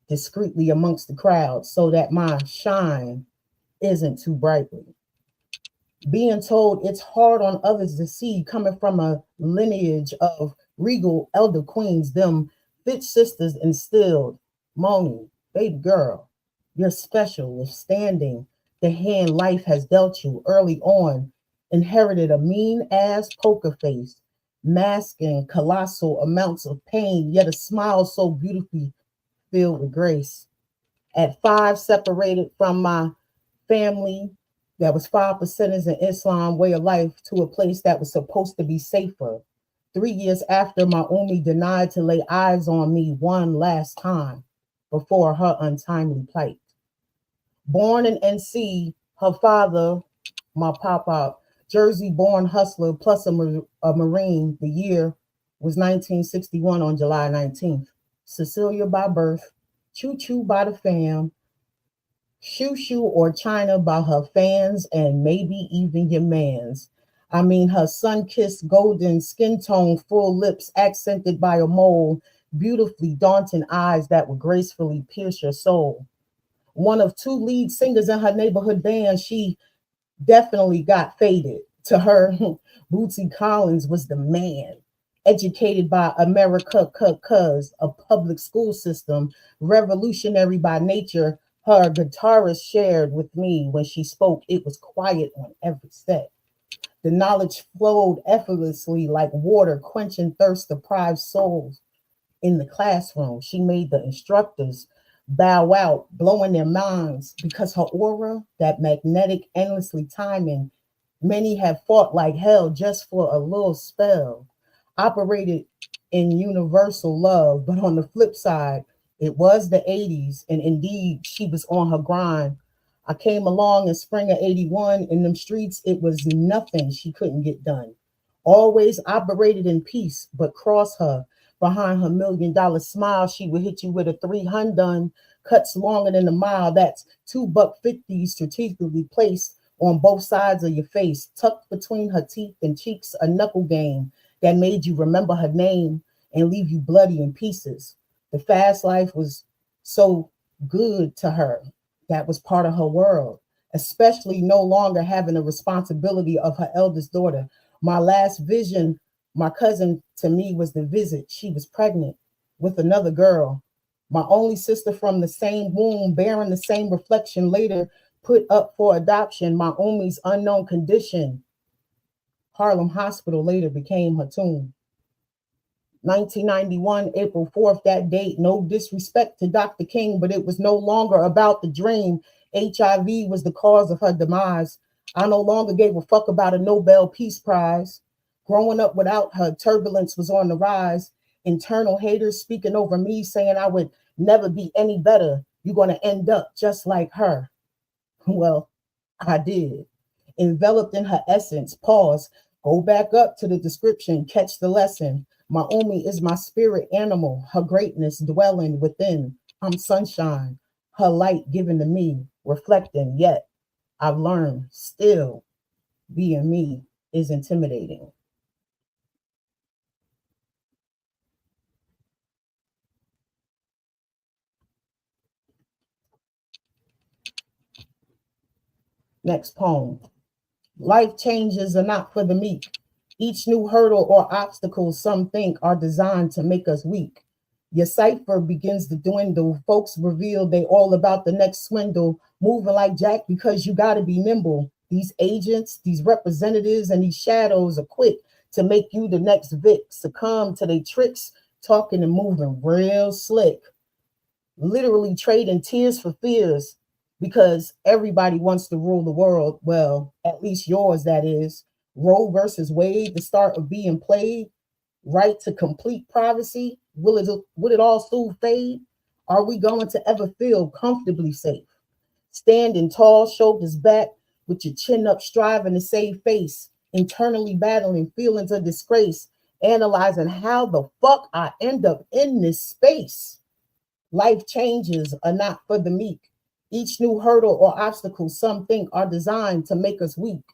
discreetly amongst the crowd so that my shine isn't too brightly. Being told it's hard on others to see, coming from a lineage of regal elder queens, them fit sisters instilled, Moni, baby girl, you're special, withstanding the hand life has dealt you early on, inherited a mean ass poker face, masking colossal amounts of pain, yet a smile so beautifully filled with grace. At 5, separated from my family that was 5 percenters in Islam way of life to a place that was supposed to be safer. 3 years after, my Umi denied to lay eyes on me one last time before her untimely plight. Born in NC, her father, my papa, Jersey born hustler plus a Marine, the year was 1961 on July 19th. Cecilia by birth, Choo Choo by the fam, Shoo Shoo or China by her fans and maybe even your mans. I mean, her sun kissed golden skin tone, full lips accented by a mole, beautifully daunting eyes that would gracefully pierce your soul. One of 2 lead singers in her neighborhood band, she definitely got faded. To her, Bootsy Collins was the man. Educated by America, cuz a public school system, revolutionary by nature, her guitarist shared with me when she spoke, it was quiet on every set. The knowledge flowed effortlessly like water, quenching thirst deprived souls in the classroom. She made the instructors bow out, blowing their minds because her aura, that magnetic, endlessly timing, many have fought like hell just for a little spell. Operated in universal love, but on the flip side, it was the 80s, and indeed, she was on her grind. I came along in spring of 81. In them streets, it was nothing she couldn't get done. Always operated in peace, but cross her. Behind her $1 million smile, she would hit you with a 300 cuts longer than a mile. That's $2.50 strategically placed on both sides of your face, tucked between her teeth and cheeks, a knuckle game that made you remember her name and leave you bloody in pieces. The fast life was so good to her. That was part of her world, especially no longer having the responsibility of her eldest daughter. My last vision, my cousin to me was the visit. She was pregnant with another girl. My only sister from the same womb, bearing the same reflection, later put up for adoption. My Umi's unknown condition, Harlem Hospital, later became her tomb. 1991, April 4th, that date, no disrespect to Dr. King, but it was no longer about the dream. HIV was the cause of her demise. I no longer gave a fuck about a Nobel Peace Prize. Growing up without her, turbulence was on the rise. Internal haters speaking over me, saying I would never be any better. You're going to end up just like her. Well, I did. Enveloped in her essence, pause, go back up to the description, catch the lesson. My Umi is my spirit animal, her greatness dwelling within. I'm sunshine, her light given to me, reflecting, yet I've learned still being me is intimidating. Next poem. Life changes are not for the meek. Each new hurdle or obstacle some think are designed to make us weak. Your cipher begins to dwindle. Folks reveal they all about the next swindle, moving like Jack because you got to be nimble. These agents, these representatives, and these shadows are quick to make you the next Vic. Succumb to their tricks, talking and moving real slick. Literally trading tears for fears because everybody wants to rule the world. Well, at least yours, that is. Roe versus Wade, the start of being played. Right to complete privacy. Will it all soon fade? Are we going to ever feel comfortably safe? Standing tall, shoulders back, with your chin up, striving to save face, internally battling feelings of disgrace, analyzing how the fuck I end up in this space. Life changes are not for the meek. Each new hurdle or obstacle some think are designed to make us weak.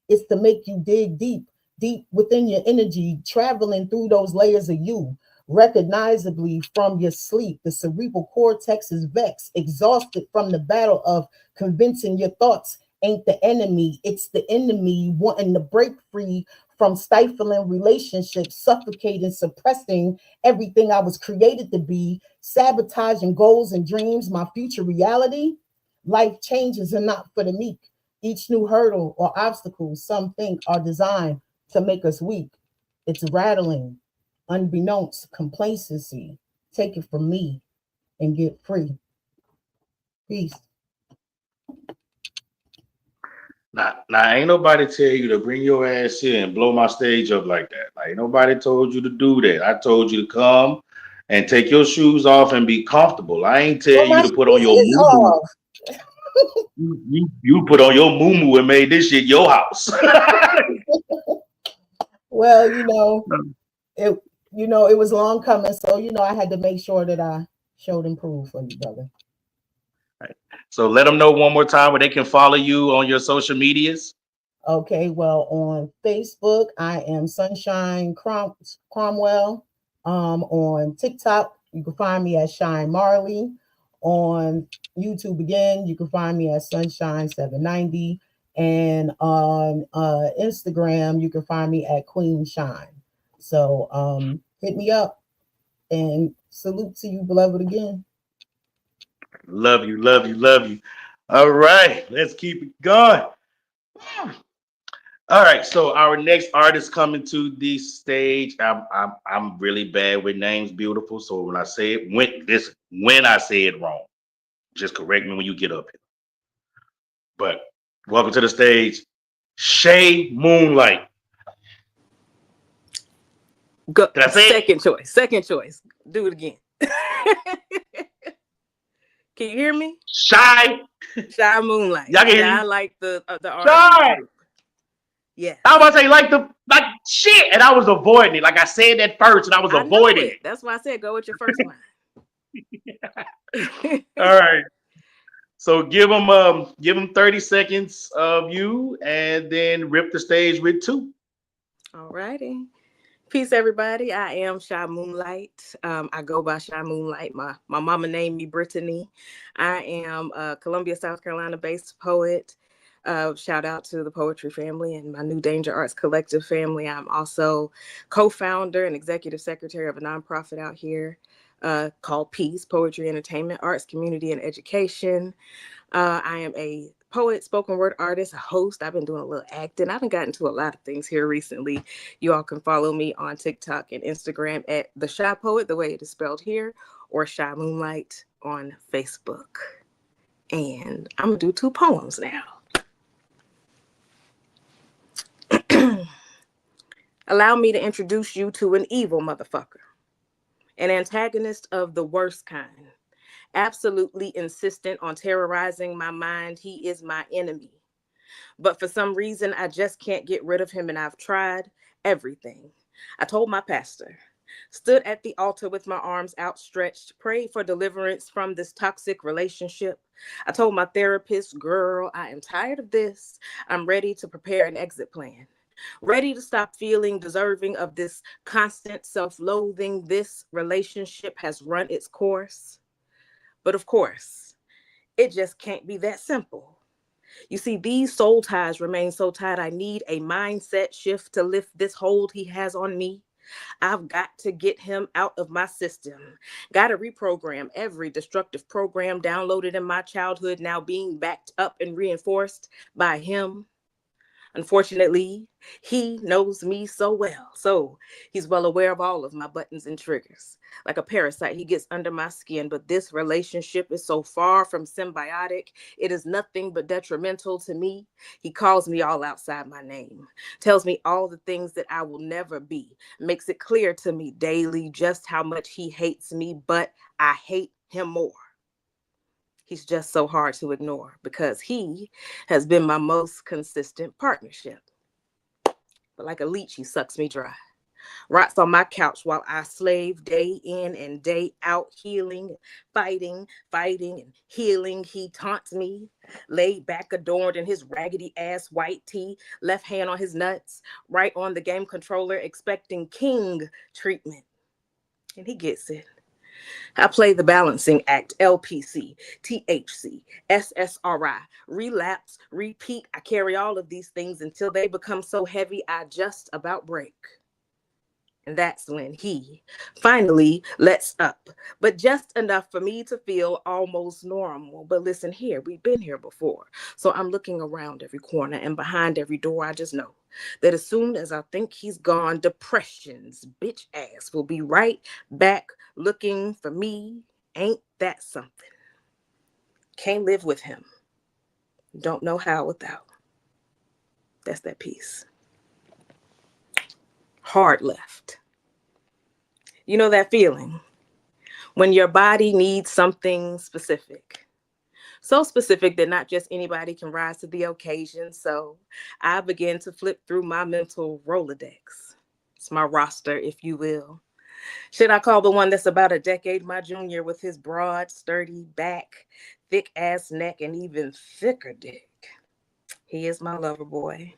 It's to make you dig deep, deep within your energy, traveling through those layers of you. recognizably from your sleep. The cerebral cortex is vexed, exhausted from the battle of convincing your thoughts ain't the enemy. It's the enemy wanting to break free from stifling relationships, suffocating, suppressing everything I was created to be, sabotaging goals and dreams, my future reality. Life changes are not for the meek. Each new hurdle or obstacle, some think, are designed to make us weak. It's rattling, unbeknownst complacency. Take it from me and get free. Peace. Now, ain't nobody tell you to bring your ass here and blow my stage up like that. Like, ain't nobody told you to do that. I told you to come and take your shoes off and be comfortable. I ain't tell Well, you my to put on shoes your is moo. off. You put on your moo and made this shit your house. Well, it it was long coming, so I had to make sure that I showed and proved for you, brother. So let them know one more time where they can follow you on your social medias. Okay, well, on Facebook, I am Sunshine Cromwell. On TikTok, you can find me as Shine Marley. On YouTube again, you can find me as Sunshine790. And on Instagram, you can find me at Queen Shine. So hit me up and salute to you, beloved, again. Love you, love you, love you. All right, let's keep it going. All right, so our next artist coming to the stage. I'm really bad with names, beautiful. So when I say it, when I say it wrong, just correct me when you get up here. But welcome to the stage, Shay Moonlight. Go, Did I say second choice. Second choice. Do it again. Can you hear me? Shy. Shy Moonlight. Y'all can hear Yeah, I you. like the R&B Shy. group. Yeah. I was about to say like shit, and I was avoiding it. Like I said that first, and I was I know avoiding it. it. That's why I said go with your first line. All right. So give them 30 seconds of you, and then rip the stage with two. All righty. Peace, everybody. I am Shy Moonlight. I go by Shy Moonlight. My mama named me Brittany. I am a Columbia, South Carolina-based poet. Shout out to the poetry family and my New Danger Arts Collective family. I'm also co-founder and executive secretary of a nonprofit out here called Peace, Poetry, Entertainment, Arts, Community, and Education. I am a poet, spoken word artist, a host. I've been doing a little acting. I haven't gotten to a lot of things here recently. You all can follow me on TikTok and Instagram at The Shy Poet, the way it is spelled here, or Shy Moonlight on Facebook. And I'm going to do two poems now. Allow me to introduce you to an evil motherfucker, an antagonist of the worst kind, absolutely insistent on terrorizing my mind. He is my enemy. But for some reason, I just can't get rid of him, and I've tried everything. I told my pastor, stood at the altar with my arms outstretched, prayed for deliverance from this toxic relationship. I told my therapist, girl, I am tired of this. I'm ready to prepare an exit plan. Ready to stop feeling deserving of this constant self-loathing. This relationship has run its course. But of course, it just can't be that simple. You see, these soul ties remain so tight. I need a mindset shift to lift this hold he has on me. I've got to get him out of my system. Got to reprogram every destructive program downloaded in my childhood, now being backed up and reinforced by him. Unfortunately, he knows me so well. So he's well aware of all of my buttons and triggers. Like a parasite, he gets under my skin. But this relationship is so far from symbiotic. It is nothing but detrimental to me. He calls me all outside my name, tells me all the things that I will never be, makes it clear to me daily just how much he hates me, but I hate him more. He's just so hard to ignore because he has been my most consistent partnership. But like a leech, he sucks me dry. Rots on my couch while I slave day in and day out, healing, fighting, and healing. He taunts me, laid back, adorned in his raggedy ass white tee, left hand on his nuts, right on the game controller, expecting king treatment. and he gets it. I play the balancing act, LPC, THC, SSRI, relapse, repeat. I carry all of these things until they become so heavy I just about break. And that's when he finally lets up, but just enough for me to feel almost normal. But listen here, we've been here before. So I'm looking around every corner and behind every door. I just know that as soon as I think he's gone, depression's bitch ass will be right back looking for me. Ain't that something? Can't live with him. Don't know how without. That's that piece. Hard left. You know that feeling when your body needs something specific. So specific that not just anybody can rise to the occasion. So I began to flip through my mental Rolodex. It's my roster, if you will. Should I call the one that's about a decade my junior with his broad, sturdy back, thick ass neck, and even thicker dick? He is my lover boy.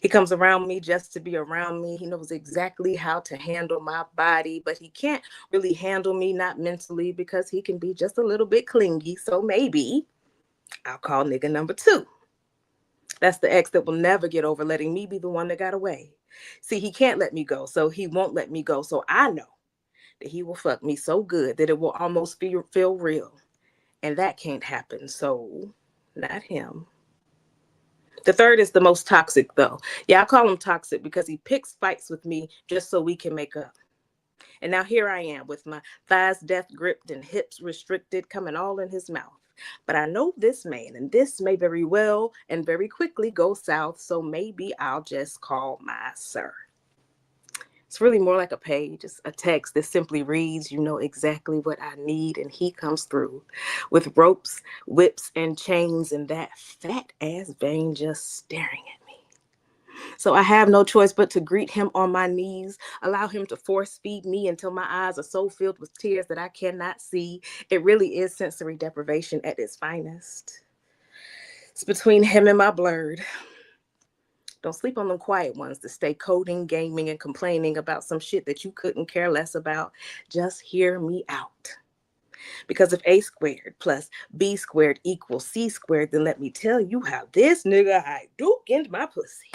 He comes around me just to be around me. He knows exactly how to handle my body, but he can't really handle me, not mentally, because he can be just a little bit clingy. So maybe I'll call nigga number 2. That's the ex that will never get over letting me be the one that got away. See, he can't let me go, so he won't let me go. So I know that he will fuck me so good that it will almost feel real. And that can't happen. So not him. The third is the most toxic, though. Yeah, I call him toxic because he picks fights with me just so we can make up. And now here I am with my thighs death gripped and hips restricted, coming all in his mouth. But I know this man, and this may very well and very quickly go south, so maybe I'll just call my sir. It's really more like a page, it's a text that simply reads, you know exactly what I need, and he comes through with ropes, whips, and chains, and that fat ass vein just staring at me. So I have no choice but to greet him on my knees, allow him to force feed me until my eyes are so filled with tears that I cannot see. It really is sensory deprivation at its finest. It's between him and my blurred. Don't sleep on them quiet ones that stay coding, gaming, and complaining about some shit that you couldn't care less about. Just hear me out. Because if A squared plus B squared equals C squared, then let me tell you how this nigga I duked my pussy.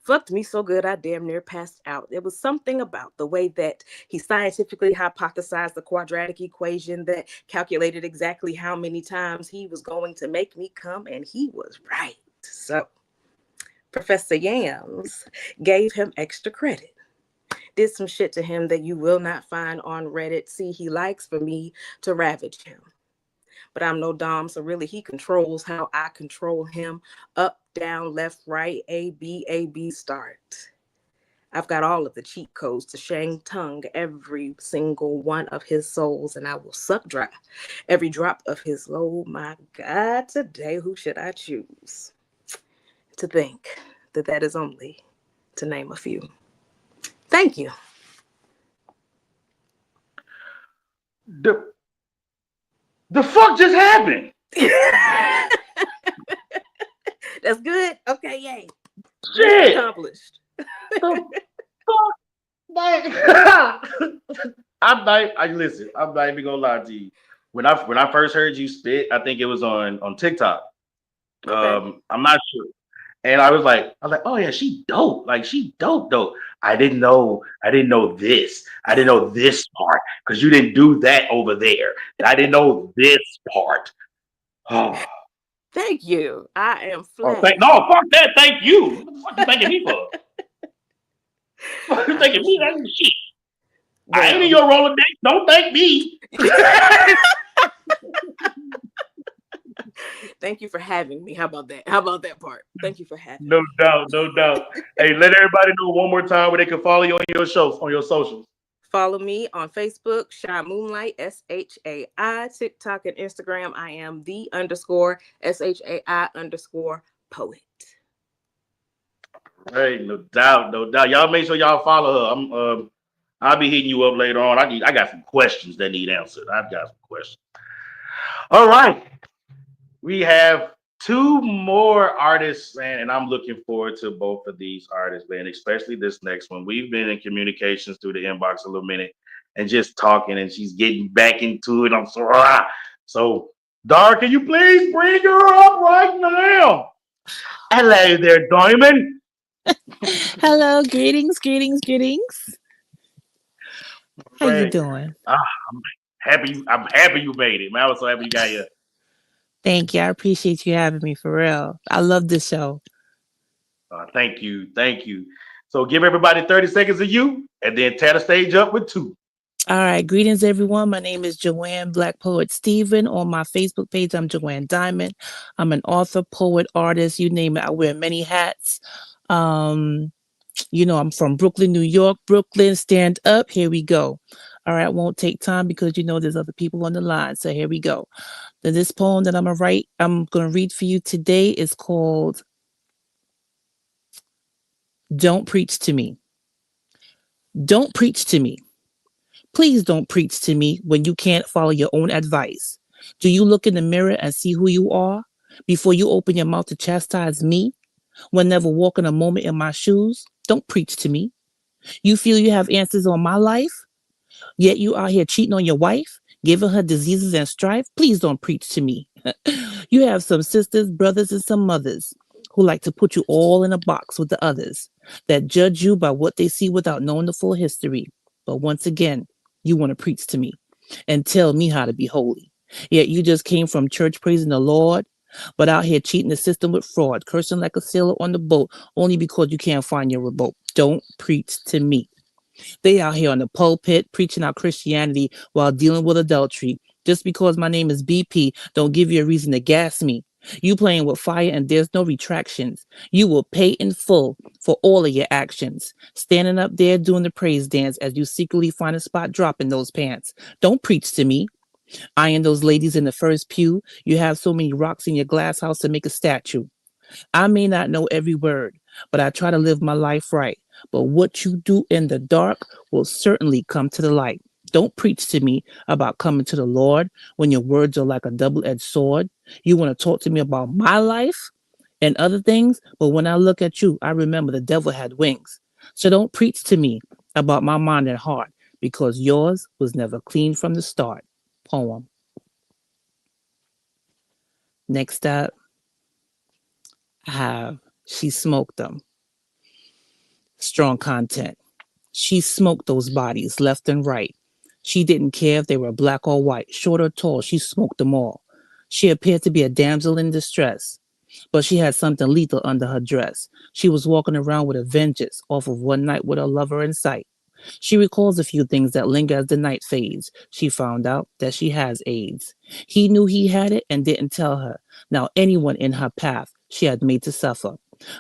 Fucked me so good I damn near passed out. There was something about the way that he scientifically hypothesized the quadratic equation that calculated exactly how many times he was going to make me come, and he was right. So Professor Yams gave him extra credit. Did some shit to him that you will not find on Reddit. See, he likes for me to ravage him. But I'm no Dom, so really he controls how I control him. Up, down, left, right, A, B, start. I've got all of the cheat codes to Shang Tung every single one of his souls, and I will suck dry every drop of his load. My God, today, who should I choose? To think that that is only to name a few. Thank you. The fuck just happened? That's good. Okay, yay. Shit. Mission accomplished. The fuck? Like, I'm not even gonna lie to you. When I first heard you spit, I think it was on TikTok. Okay. I'm not sure. And I was like, oh yeah, she dope. Like she dope. I didn't know this. I didn't know this part because you didn't do that over there. And I didn't know this part. Oh, Thank you. I am thank flattered. no, fuck that. Thank you. What the fuck you thanking me for? What you thanking me? That's shit. I ain't in Well. your Rolodex. Don't thank me. Thank you for having me. How about that? How about that part? Thank you for having No me. doubt, no doubt. Hey, let everybody know one more time where they can follow you on your shows, on your socials. Follow me on Facebook, Shy Moonlight, SHAI, TikTok and Instagram. I am the _ SHAI _ poet. Hey, no doubt, no doubt. Y'all make sure y'all follow her. I'll be hitting you up later on. I got some questions that need answered. I've got some questions. All right. We have two more artists, man, and I'm looking forward to both of these artists, man, especially this next one. We've been in communications through the inbox a little minute, and just talking, and she's getting back into it. I'm so so. Dar, can you please bring her up right now? Hello there, Diamond. Hello, greetings, greetings, greetings. How you Right. doing? I'm happy. I'm happy you made it, man. I was so happy you got here. Thank you. I appreciate you having me for real. I love this show. Thank you, thank you. So give everybody 30 seconds of you, and then tear the stage up with two. All right, greetings everyone. My name is Joanne Black Poet Stephen. On my Facebook page, I'm Joanne Diamond. I'm an author, poet, artist, you name it. I wear many hats. Um, I'm from Brooklyn, New York. Brooklyn, stand up. Here we go. All right, I won't take time because there's other people on the line. So here we go. Then this poem that I'm gonna read for you today is called Don't Preach to Me. Don't preach to me. Please don't preach to me when you can't follow your own advice. Do you look in the mirror and see who you are before you open your mouth to chastise me when never walking a moment in my shoes? Don't preach to me. You feel you have answers on my life, yet you out here cheating on your wife, giving her diseases and strife? Please don't preach to me. You have some sisters, brothers, and some mothers who like to put you all in a box with the others that judge you by what they see without knowing the full history. But once again, you want to preach to me and tell me how to be holy. Yet you just came from church praising the Lord, but out here cheating the system with fraud, cursing like a sailor on the boat only because you can't find your remote. Don't preach to me. They out here on the pulpit preaching out Christianity while dealing with adultery. Just because my name is BP don't give you a reason to gas me. You playing with fire and there's no retractions. You will pay in full for all of your actions. Standing up there doing the praise dance as you secretly find a spot dropping those pants. Don't preach to me. Eyeing those ladies in the first pew. You have so many rocks in your glass house to make a statue. I may not know every word, but I try to live my life right. But what you do in the dark will certainly come to the light. Don't preach to me about coming to the Lord when your words are like a double edged sword. You want to talk to me about my life and other things, but when I look at you, I remember the devil had wings. So don't preach to me about my mind and heart because yours was never clean from the start. Poem. Next up, I have She Smoked Them. Strong content. She smoked those bodies left and right. She didn't care if they were black or white, short or tall. She smoked them all. She appeared to be a damsel in distress, but she had something lethal under her dress. She was walking around with a vengeance off of one night with her lover in sight. She recalls a few things that linger as the night fades. She found out that she has AIDS. He knew he had it and didn't tell her. Now, anyone in her path she had made to suffer.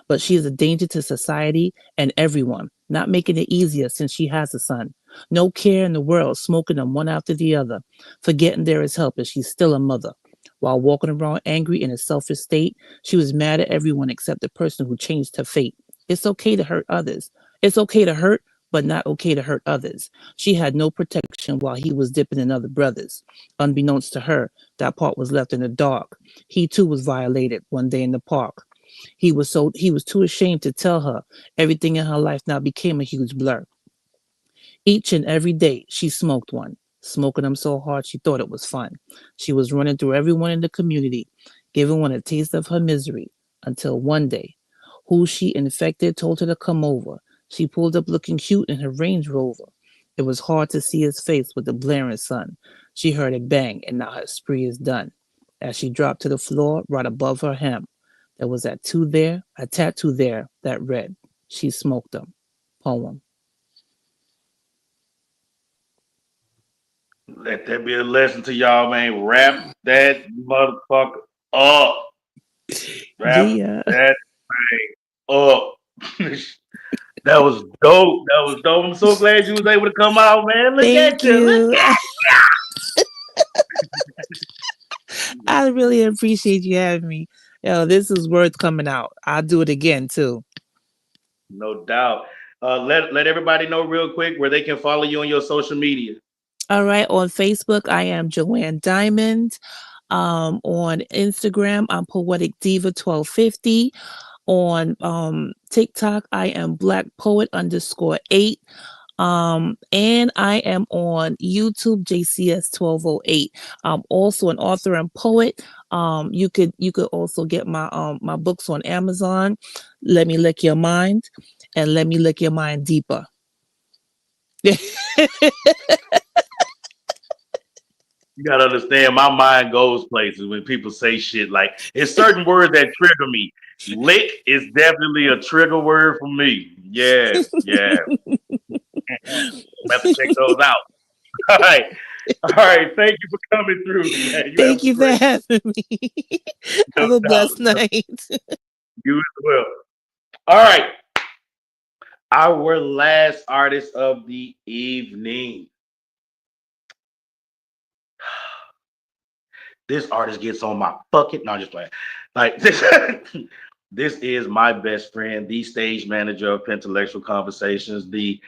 But she is a danger to society and everyone, not making it easier since she has a son. No care in the world, smoking them one after the other, forgetting there is help and she's still a mother. While walking around angry in a selfish state, she was mad at everyone except the person who changed her fate. It's okay to hurt others. It's okay to hurt, but not okay to hurt others. She had no protection while he was dipping in other brothers. Unbeknownst to her, that part was left in the dark. He too was violated one day in the park. He was too ashamed to tell her. Everything in her life now became a huge blur. Each and every day she smoked one, smoking them so hard she thought it was fun. She was running through everyone in the community, giving one a taste of her misery, until one day, who she infected told her to come over. She pulled up looking cute in her Range Rover. It was hard to see his face with the blaring sun. She heard it bang, and now her spree is done. As she dropped to the floor right above her hem, there was a tattoo there that read, She Smoked Them. Poem. Let that be a lesson to y'all, man. Wrap that motherfucker up. Wrap Yeah. that thing up. That was dope. That was dope. I'm so glad you was able to come out, man. Look Thank at you. Look you. at I really appreciate you having me. This is worth coming out. I'll do it again too. No doubt. Let everybody know real quick where they can follow you on your social media. All right. On Facebook, I am Joanne Diamond. On Instagram, I'm Poetic Diva 1250. On TikTok, I am Black Poet _8. And I am on YouTube, JCS1208. I'm also an author and poet. You could also get my books on Amazon. Let Me Lick Your Mind and Let Me Lick Your Mind Deeper. You gotta understand, my mind goes places when people say shit. Like, it's certain words that trigger me. Lick is definitely a trigger word for me. Yeah, yeah. I'm have to check those out. All right. All right. Thank you for coming through, man. You have Thank a you for great, having me. no Have a doubt. blessed night. You as well. All right. Our last artist of the evening. This artist gets on my fucking. No, I'm just playing. Like this, this is my best friend, the stage manager of PenTellectual Conversations, the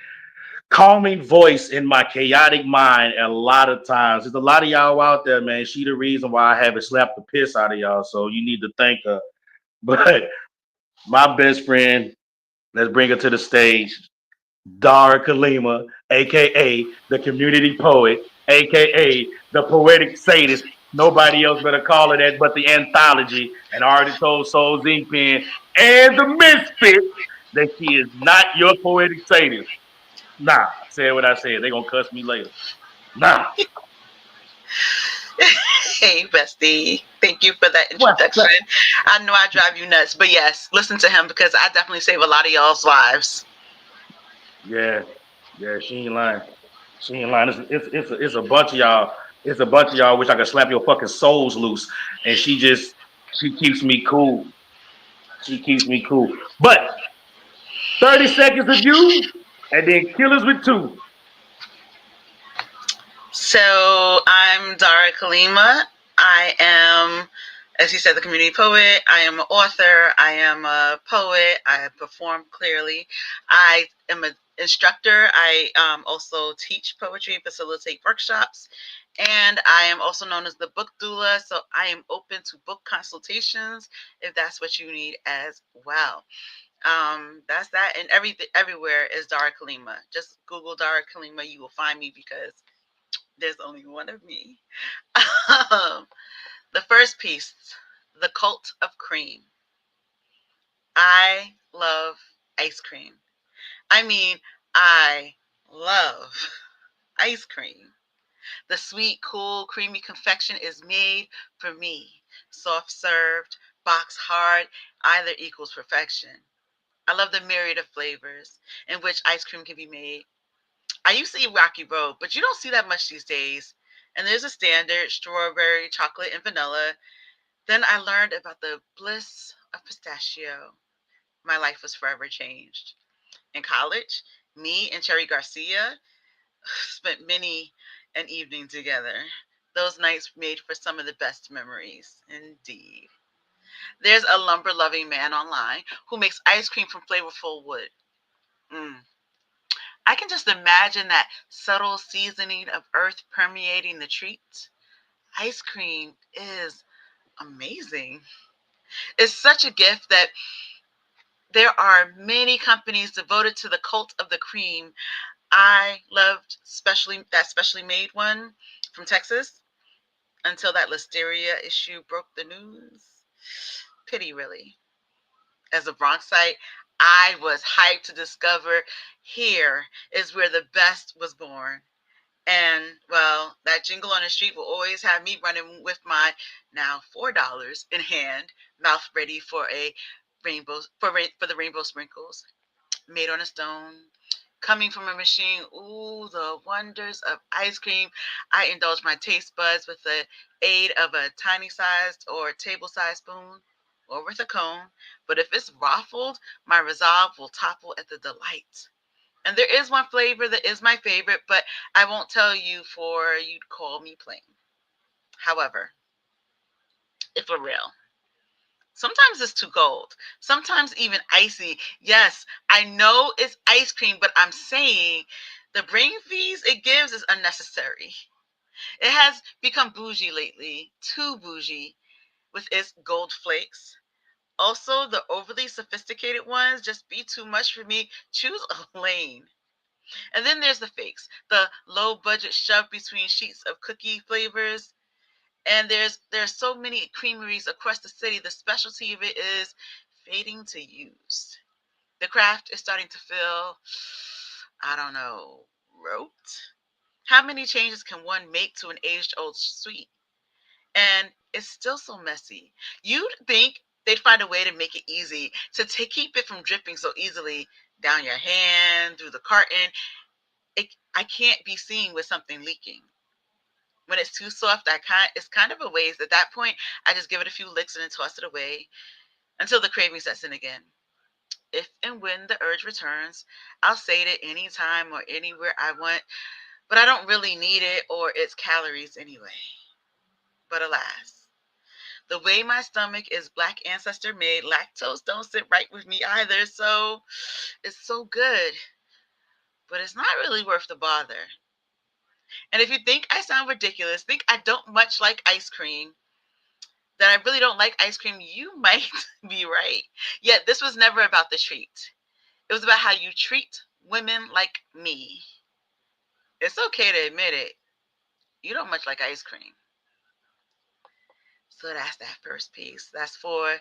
calming voice in my chaotic mind. A lot of times, there's a lot of y'all out there, man. She the reason why I haven't slapped the piss out of y'all. So you need to thank her. But my best friend, let's bring her to the stage. Dara Kalima, aka the community poet, aka the poetic sadist. Nobody else better call it that but the anthology. And I already told Soul Zinc Pen and the Misfits that she is not your poetic sadist. Nah, I said what I said. They gonna cuss me later. Nah. Hey, bestie. Thank you for that What's introduction. up? I know I drive you nuts, but yes, listen to him because I definitely save a lot of y'all's lives. Yeah, yeah, she ain't lying. She ain't lying. It's a bunch of y'all. It's a bunch of y'all wish I could slap your fucking souls loose. And she keeps me cool. She keeps me cool. But 30 seconds of you, and then killers with two. So I'm Dara Kalima. I am, as you said, the community poet. I am an author. I am a poet. I perform clearly. I am an instructor. I also teach poetry and facilitate workshops. And I am also known as the book doula. So I am open to book consultations if that's what you need as well. That's that. And everywhere is Dara Kalima. Just Google Dara Kalima. You will find me because there's only one of me. The first piece, The Cult of Cream. I love ice cream. I mean, I love ice cream. The sweet, cool, creamy confection is made for me. Soft served, box hard, either equals perfection. I love the myriad of flavors in which ice cream can be made. I used to eat Rocky Road, but you don't see that much these days. And there's a standard strawberry, chocolate, and vanilla. Then I learned about the bliss of pistachio. My life was forever changed. In college, me and Cherry Garcia spent many an evening together. Those nights made for some of the best memories, indeed. There's a lumber loving man online who makes ice cream from flavorful wood. Mm. I can just imagine that subtle seasoning of earth permeating the treat. Ice cream is amazing. It's such a gift that there are many companies devoted to the cult of the cream. I loved specially made one from Texas until that listeria issue broke the news. Pity, really. As a Bronxite, I was hyped to discover here is where the best was born. And well, that jingle on the street will always have me running with my now $4 in hand, mouth ready for a for the rainbow sprinkles made on a stone. Coming from a machine, ooh, the wonders of ice cream. I indulge my taste buds with the aid of a tiny sized or table sized spoon or with a cone. But if it's waffled, my resolve will topple at the delight. And there is one flavor that is my favorite, but I won't tell you for you'd call me plain. However, if we're real, sometimes it's too cold. Sometimes even icy. Yes, I know it's ice cream, but I'm saying the brain fees it gives is unnecessary. It has become bougie lately, too bougie with its gold flakes. Also, the overly sophisticated ones just be too much for me. Choose a lane. And then there's the fakes, the low budget shove between sheets of cookie flavors. And there's so many creameries across the city. The specialty of it is fading to use. The craft is starting to feel, I don't know, rote. How many changes can one make to an aged old sweet? And it's still so messy. You'd think they'd find a way to make it easy, to keep it from dripping so easily down your hand, through the carton. I can't be seen with something leaking. When it's too soft, it's kind of a waste. At that point, I just give it a few licks and then toss it away until the craving sets in again. If and when the urge returns, I'll say it anytime or anywhere I want, but I don't really need it or its calories anyway. But alas, the way my stomach is black ancestor made, lactose don't sit right with me either, so it's so good, but it's not really worth the bother. And if you think I sound ridiculous, think I don't much like ice cream, that I really don't like ice cream, you might be right. Yet this was never about the treat. It was about how you treat women like me. It's okay to admit it. You don't much like ice cream. So that's that first piece. That's for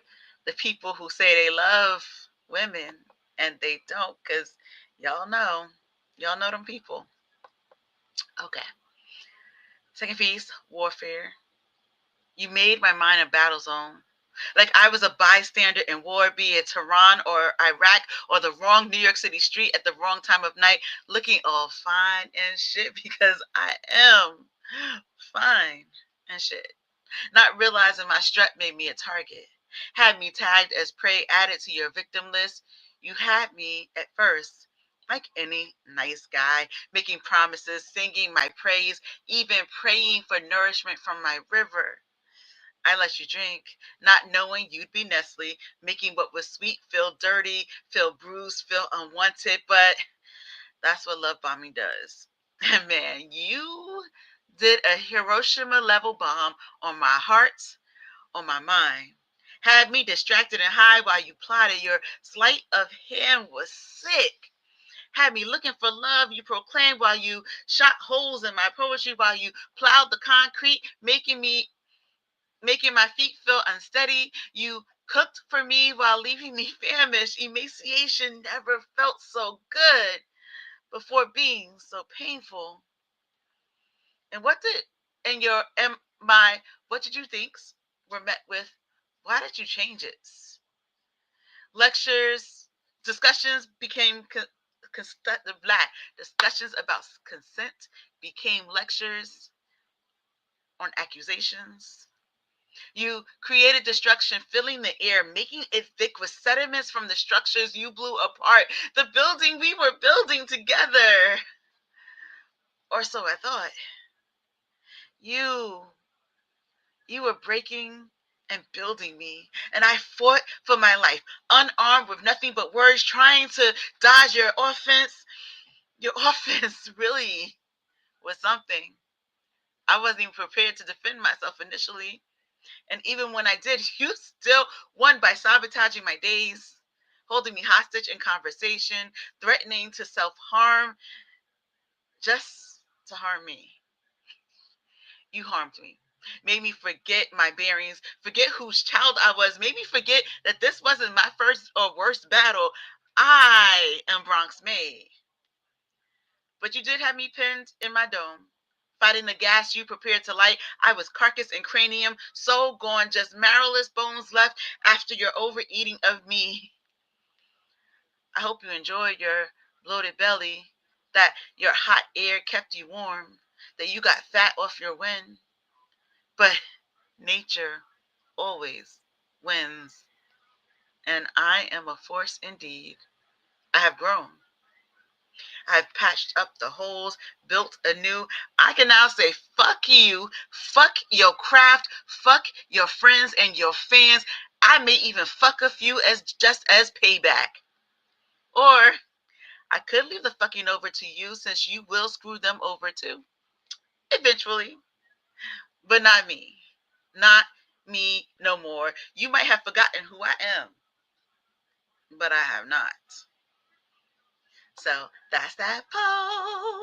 the people who say they love women and they don't, because y'all know them people. Okay. Second piece, warfare. You made my mind a battle zone. Like I was a bystander in war, be it Tehran or Iraq or the wrong New York City street at the wrong time of night, looking all fine and shit because I am fine and shit. Not realizing my strep made me a target. Had me tagged as prey added to your victim list. You had me at first, like any nice guy, making promises, singing my praise, even praying for nourishment from my river. I let you drink, not knowing you'd be Nestle, making what was sweet feel dirty, feel bruised, feel unwanted, but that's what love bombing does. And man, you did a Hiroshima level bomb on my heart, on my mind. Had me distracted and high while you plotted. Your sleight of hand was sick. Had me looking for love, you proclaimed while you shot holes in my poetry, while you plowed the concrete, making my feet feel unsteady. You cooked for me while leaving me famished. Emaciation never felt so good before being so painful. And what did you thinks were met with? Why did you change it? Lectures, discussions became discussions about consent became lectures on accusations. You created destruction, filling the air, making it thick with sediments from the structures you blew apart, the building we were building together. Or so I thought. You were breaking and building me, and I fought for my life, unarmed with nothing but words, trying to dodge your offense. Your offense really was something. I wasn't even prepared to defend myself initially. And even when I did, you still won by sabotaging my days, holding me hostage in conversation, threatening to self-harm just to harm me. You harmed me. Made me forget my bearings, forget whose child I was, made me forget that this wasn't my first or worst battle. I am Bronx made. But you did have me pinned in my dome. Fighting the gas you prepared to light, I was carcass and cranium, soul gone, just marrowless bones left after your overeating of me. I hope you enjoyed your bloated belly, that your hot air kept you warm, that you got fat off your wind. But nature always wins, and I am a force indeed. I have grown. I've patched up the holes, built anew. I can now say, fuck you, fuck your craft, fuck your friends and your fans. I may even fuck a few just as payback. Or I could leave the fucking over to you, since you will screw them over too. Eventually. But not me. Not me no more. You might have forgotten who I am, but I have not. So that's that poll.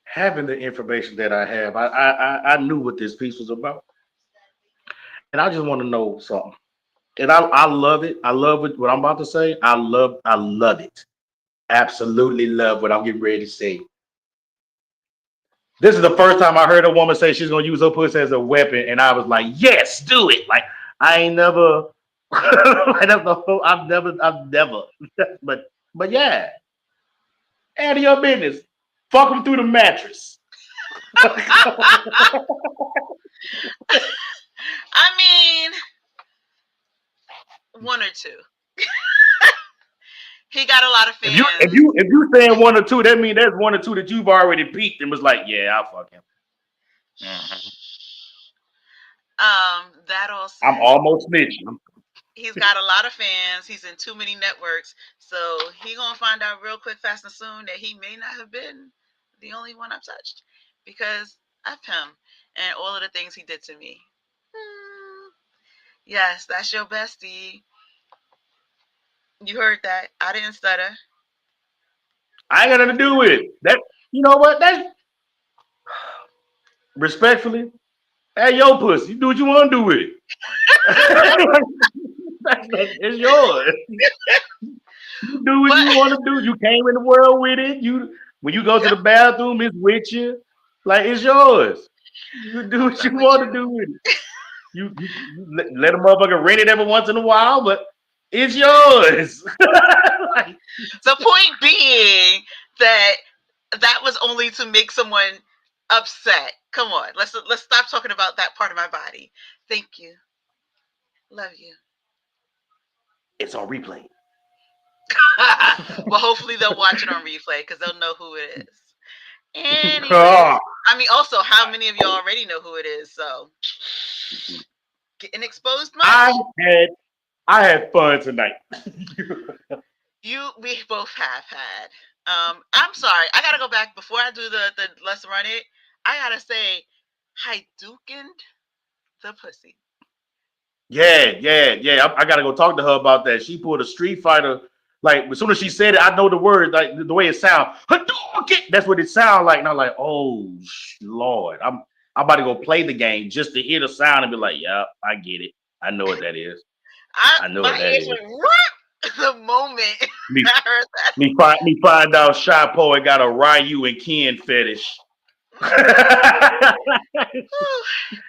Having the information that I have, I knew what this piece was about, and I just want to know something. And I love it. I love it. What I'm about to say. I love it. Absolutely love what I'm getting ready to say. This is the first time I heard a woman say she's gonna use her pussy as a weapon, and I was like, yes, do it. Like I ain't never, I don't know, I've never. But yeah, out of your business. Fuck them through the mattress. I mean, one or two. He got a lot of If you if fans. you if you saying one or two, that means there's one or two that you've already peaked and was like, yeah, I'll fuck him. Mhm. That all I'm said, almost snitching. he's got a lot of fans. He's in too many networks, so he gonna find out real quick, fast and soon that he may not have been the only one I've touched because of him and all of the things he did to me. Hmm. Yes, that's your bestie. You heard that? I didn't stutter. I ain't got nothing to do with it. That you know what? That's respectfully. Hey, yo, pussy, you do what you want to do with it. It's yours. You do what But you want to do. You came in the world with it. You when you go to the bathroom, it's with you. Like it's yours. You do I'm what done you with want to you. do with it. You let a motherfucker rent it every once in a while, but it's yours. Like, The point being that that was only to make someone upset. Come on, let's stop talking about that part of my body. Thank you, love you. it's on replay. Well, hopefully they'll watch it on replay because they'll know who it is. Ah, Anyways, I mean, also, how many of you already know who it is? So, getting exposed I much? had I had fun tonight. We both have had. I'm sorry. I gotta go back before I do the let's run it. I gotta say, Hadoukened the pussy. Yeah. I gotta go talk to her about that. She pulled a Street Fighter. Like as soon as she said it, I know the word, like the way it sounds. Hadouken! That's what it sounds like. And I'm like, oh Lord, I'm about to go play the game just to hear the sound and be like, yeah, I get it. I know what that is. I know My what that ears is. went whoop the moment Me I heard that. me find out Shy Poet got a Ryu and Ken fetish.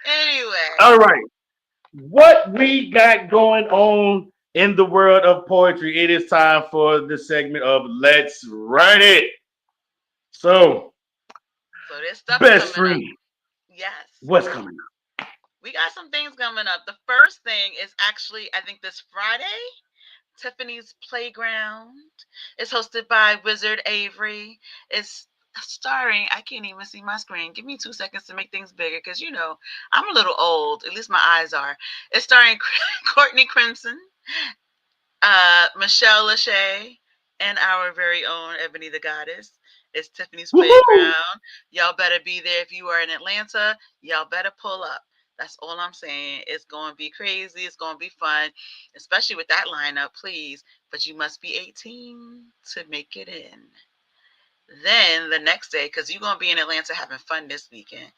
Anyway, All right. What we got going on in the world of poetry, it is time for the segment of Let's Write It. So, so there's stuff best coming up. friend, Yes. what's coming up? We got some things coming up. The first thing is actually, I think, this Friday. Tiffany's Playground is hosted by Wizard Avery. It's starring, I can't even see my screen. Give me 2 seconds to make things bigger because, I'm a little old. At least my eyes are. It's starring Courtney Crimson, Michelle Lachey, and our very own Ebony the Goddess. It's Tiffany's Woohoo! Playground. Y'all better be there. If you are in Atlanta, y'all better pull up. That's all I'm saying. It's going to be crazy. It's going to be fun, especially with that lineup, please. But you must be 18 to make it in. Then the next day, because you're going to be in Atlanta having fun this weekend,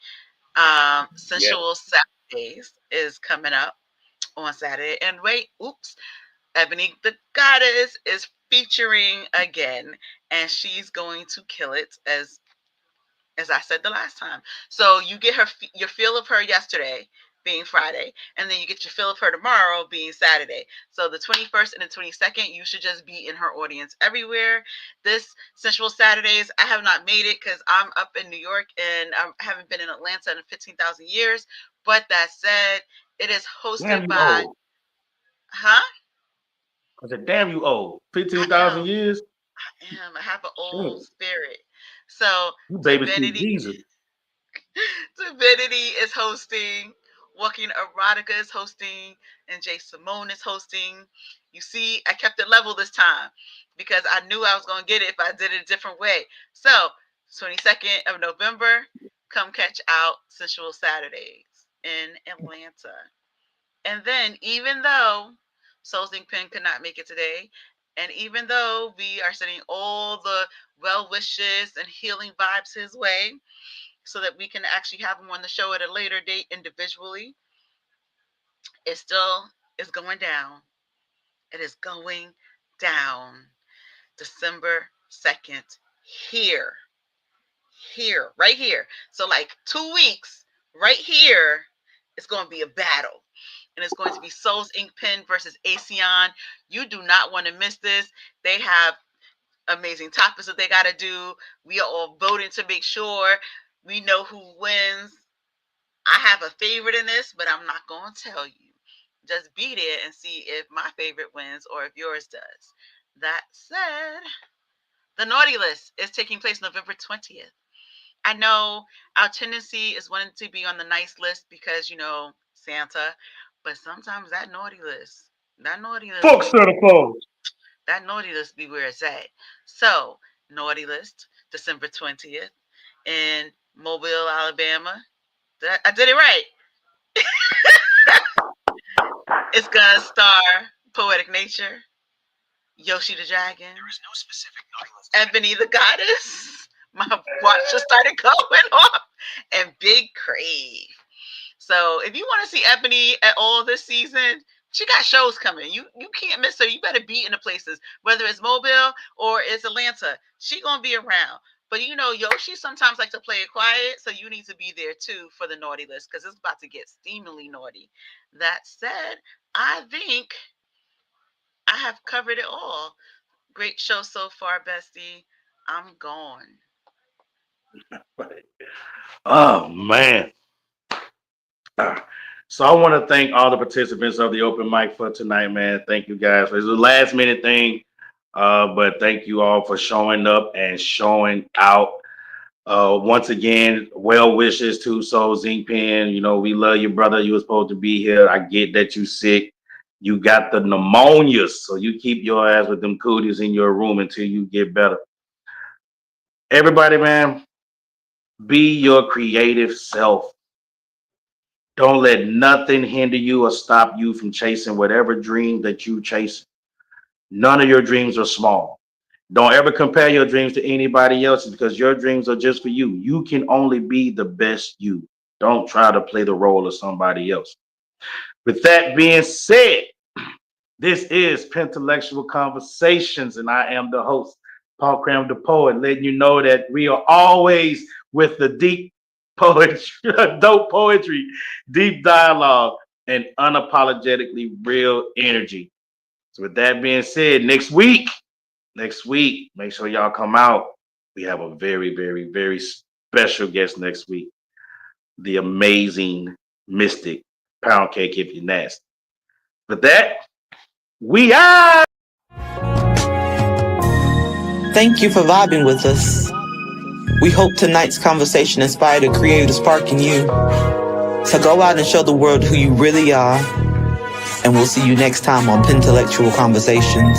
Yes. Sensual Saturdays is coming up on Saturday. And wait, oops, Ebony the Goddess is featuring again, and she's going to kill it as I said the last time. So you get your feel of her yesterday being Friday, and then you get your feel of her tomorrow being Saturday. So the 21st and the 22nd, you should just be in her audience everywhere. This Sensual Saturdays, I have not made it because I'm up in New York and I haven't been in Atlanta in 15,000 years. But that said, it is Damn hosted you by, old. huh? I said, damn you old. I 15,000 am. years? I have an old Shit. spirit. So You babysit Divinity Jesus. Divinity is hosting. Walking Erotica is hosting. And Jay Simone is hosting. You see, I kept it level this time because I knew I was going to get it if I did it a different way. So, 22nd of November, come catch out Sensual Saturdays in Atlanta. And then, even though Soul Zinc Pen could not make it today. And even though we are sending all the well wishes and healing vibes his way so that we can actually have him on the show at a later date individually, it still is going down. It is going down December 2nd here, right here. So like 2 weeks right here, it's going to be a battle. And it's going to be Souls Ink Pen versus Asean. You do not want to miss this. They have amazing topics that they got to do. We are all voting to make sure we know who wins. I have a favorite in this, but I'm not going to tell you. Just be there and see if my favorite wins or if yours does. That said, the Naughty List is taking place November 20th. I know our tendency is wanting to be on the nice list because, you know, Santa, but sometimes that naughty list Folks to the folks. that naughty list be where it's at. So, Naughty List, December 20th in Mobile, Alabama. I did it right. It's gonna star Poetic Nature, Yoshi the Dragon, there is no specific naughty list, Ebony the Goddess. My watch just started going off, and Big Crave. So if you want to see Ebony at all this season, she got shows coming. You can't miss her. You better be in the places, whether it's Mobile or it's Atlanta. She gonna be around. But you know, Yoshi sometimes like to play it quiet, so you need to be there too for the naughty list because it's about to get steamingly naughty. That said, I think I have covered it all. Great show so far, bestie. I'm gone. Oh man. So I want to thank all the participants of the open mic for tonight, man. Thank you guys. It was a last minute thing, but thank you all for showing up and showing out. Once again, well wishes to Soul Zinc Pen. You know, we love you, brother. You were supposed to be here. I get that you sick. You got the pneumonia, so you keep your ass with them cooties in your room until you get better. Everybody, man, be your creative self. Don't let nothing hinder you or stop you from chasing whatever dream that you chase. None of your dreams are small. Don't ever compare your dreams to anybody else's because your dreams are just for you. You can only be the best you. Don't try to play the role of somebody else. With that being said, this is PenTellectual Conversations, and I am the host, Paul Cram the Poet, letting you know that we are always with the deep poetry, dope poetry, deep dialogue, and unapologetically real energy. So with that being said, next week, make sure y'all come out. We have a very, very, very special guest next week. The amazing Mystic, Pound Cake If You're Nasty. With that, we are. Thank you for vibing with us. We hope tonight's conversation inspired a creative spark in you. So go out and show the world who you really are. And we'll see you next time on PenTellectual Conversations.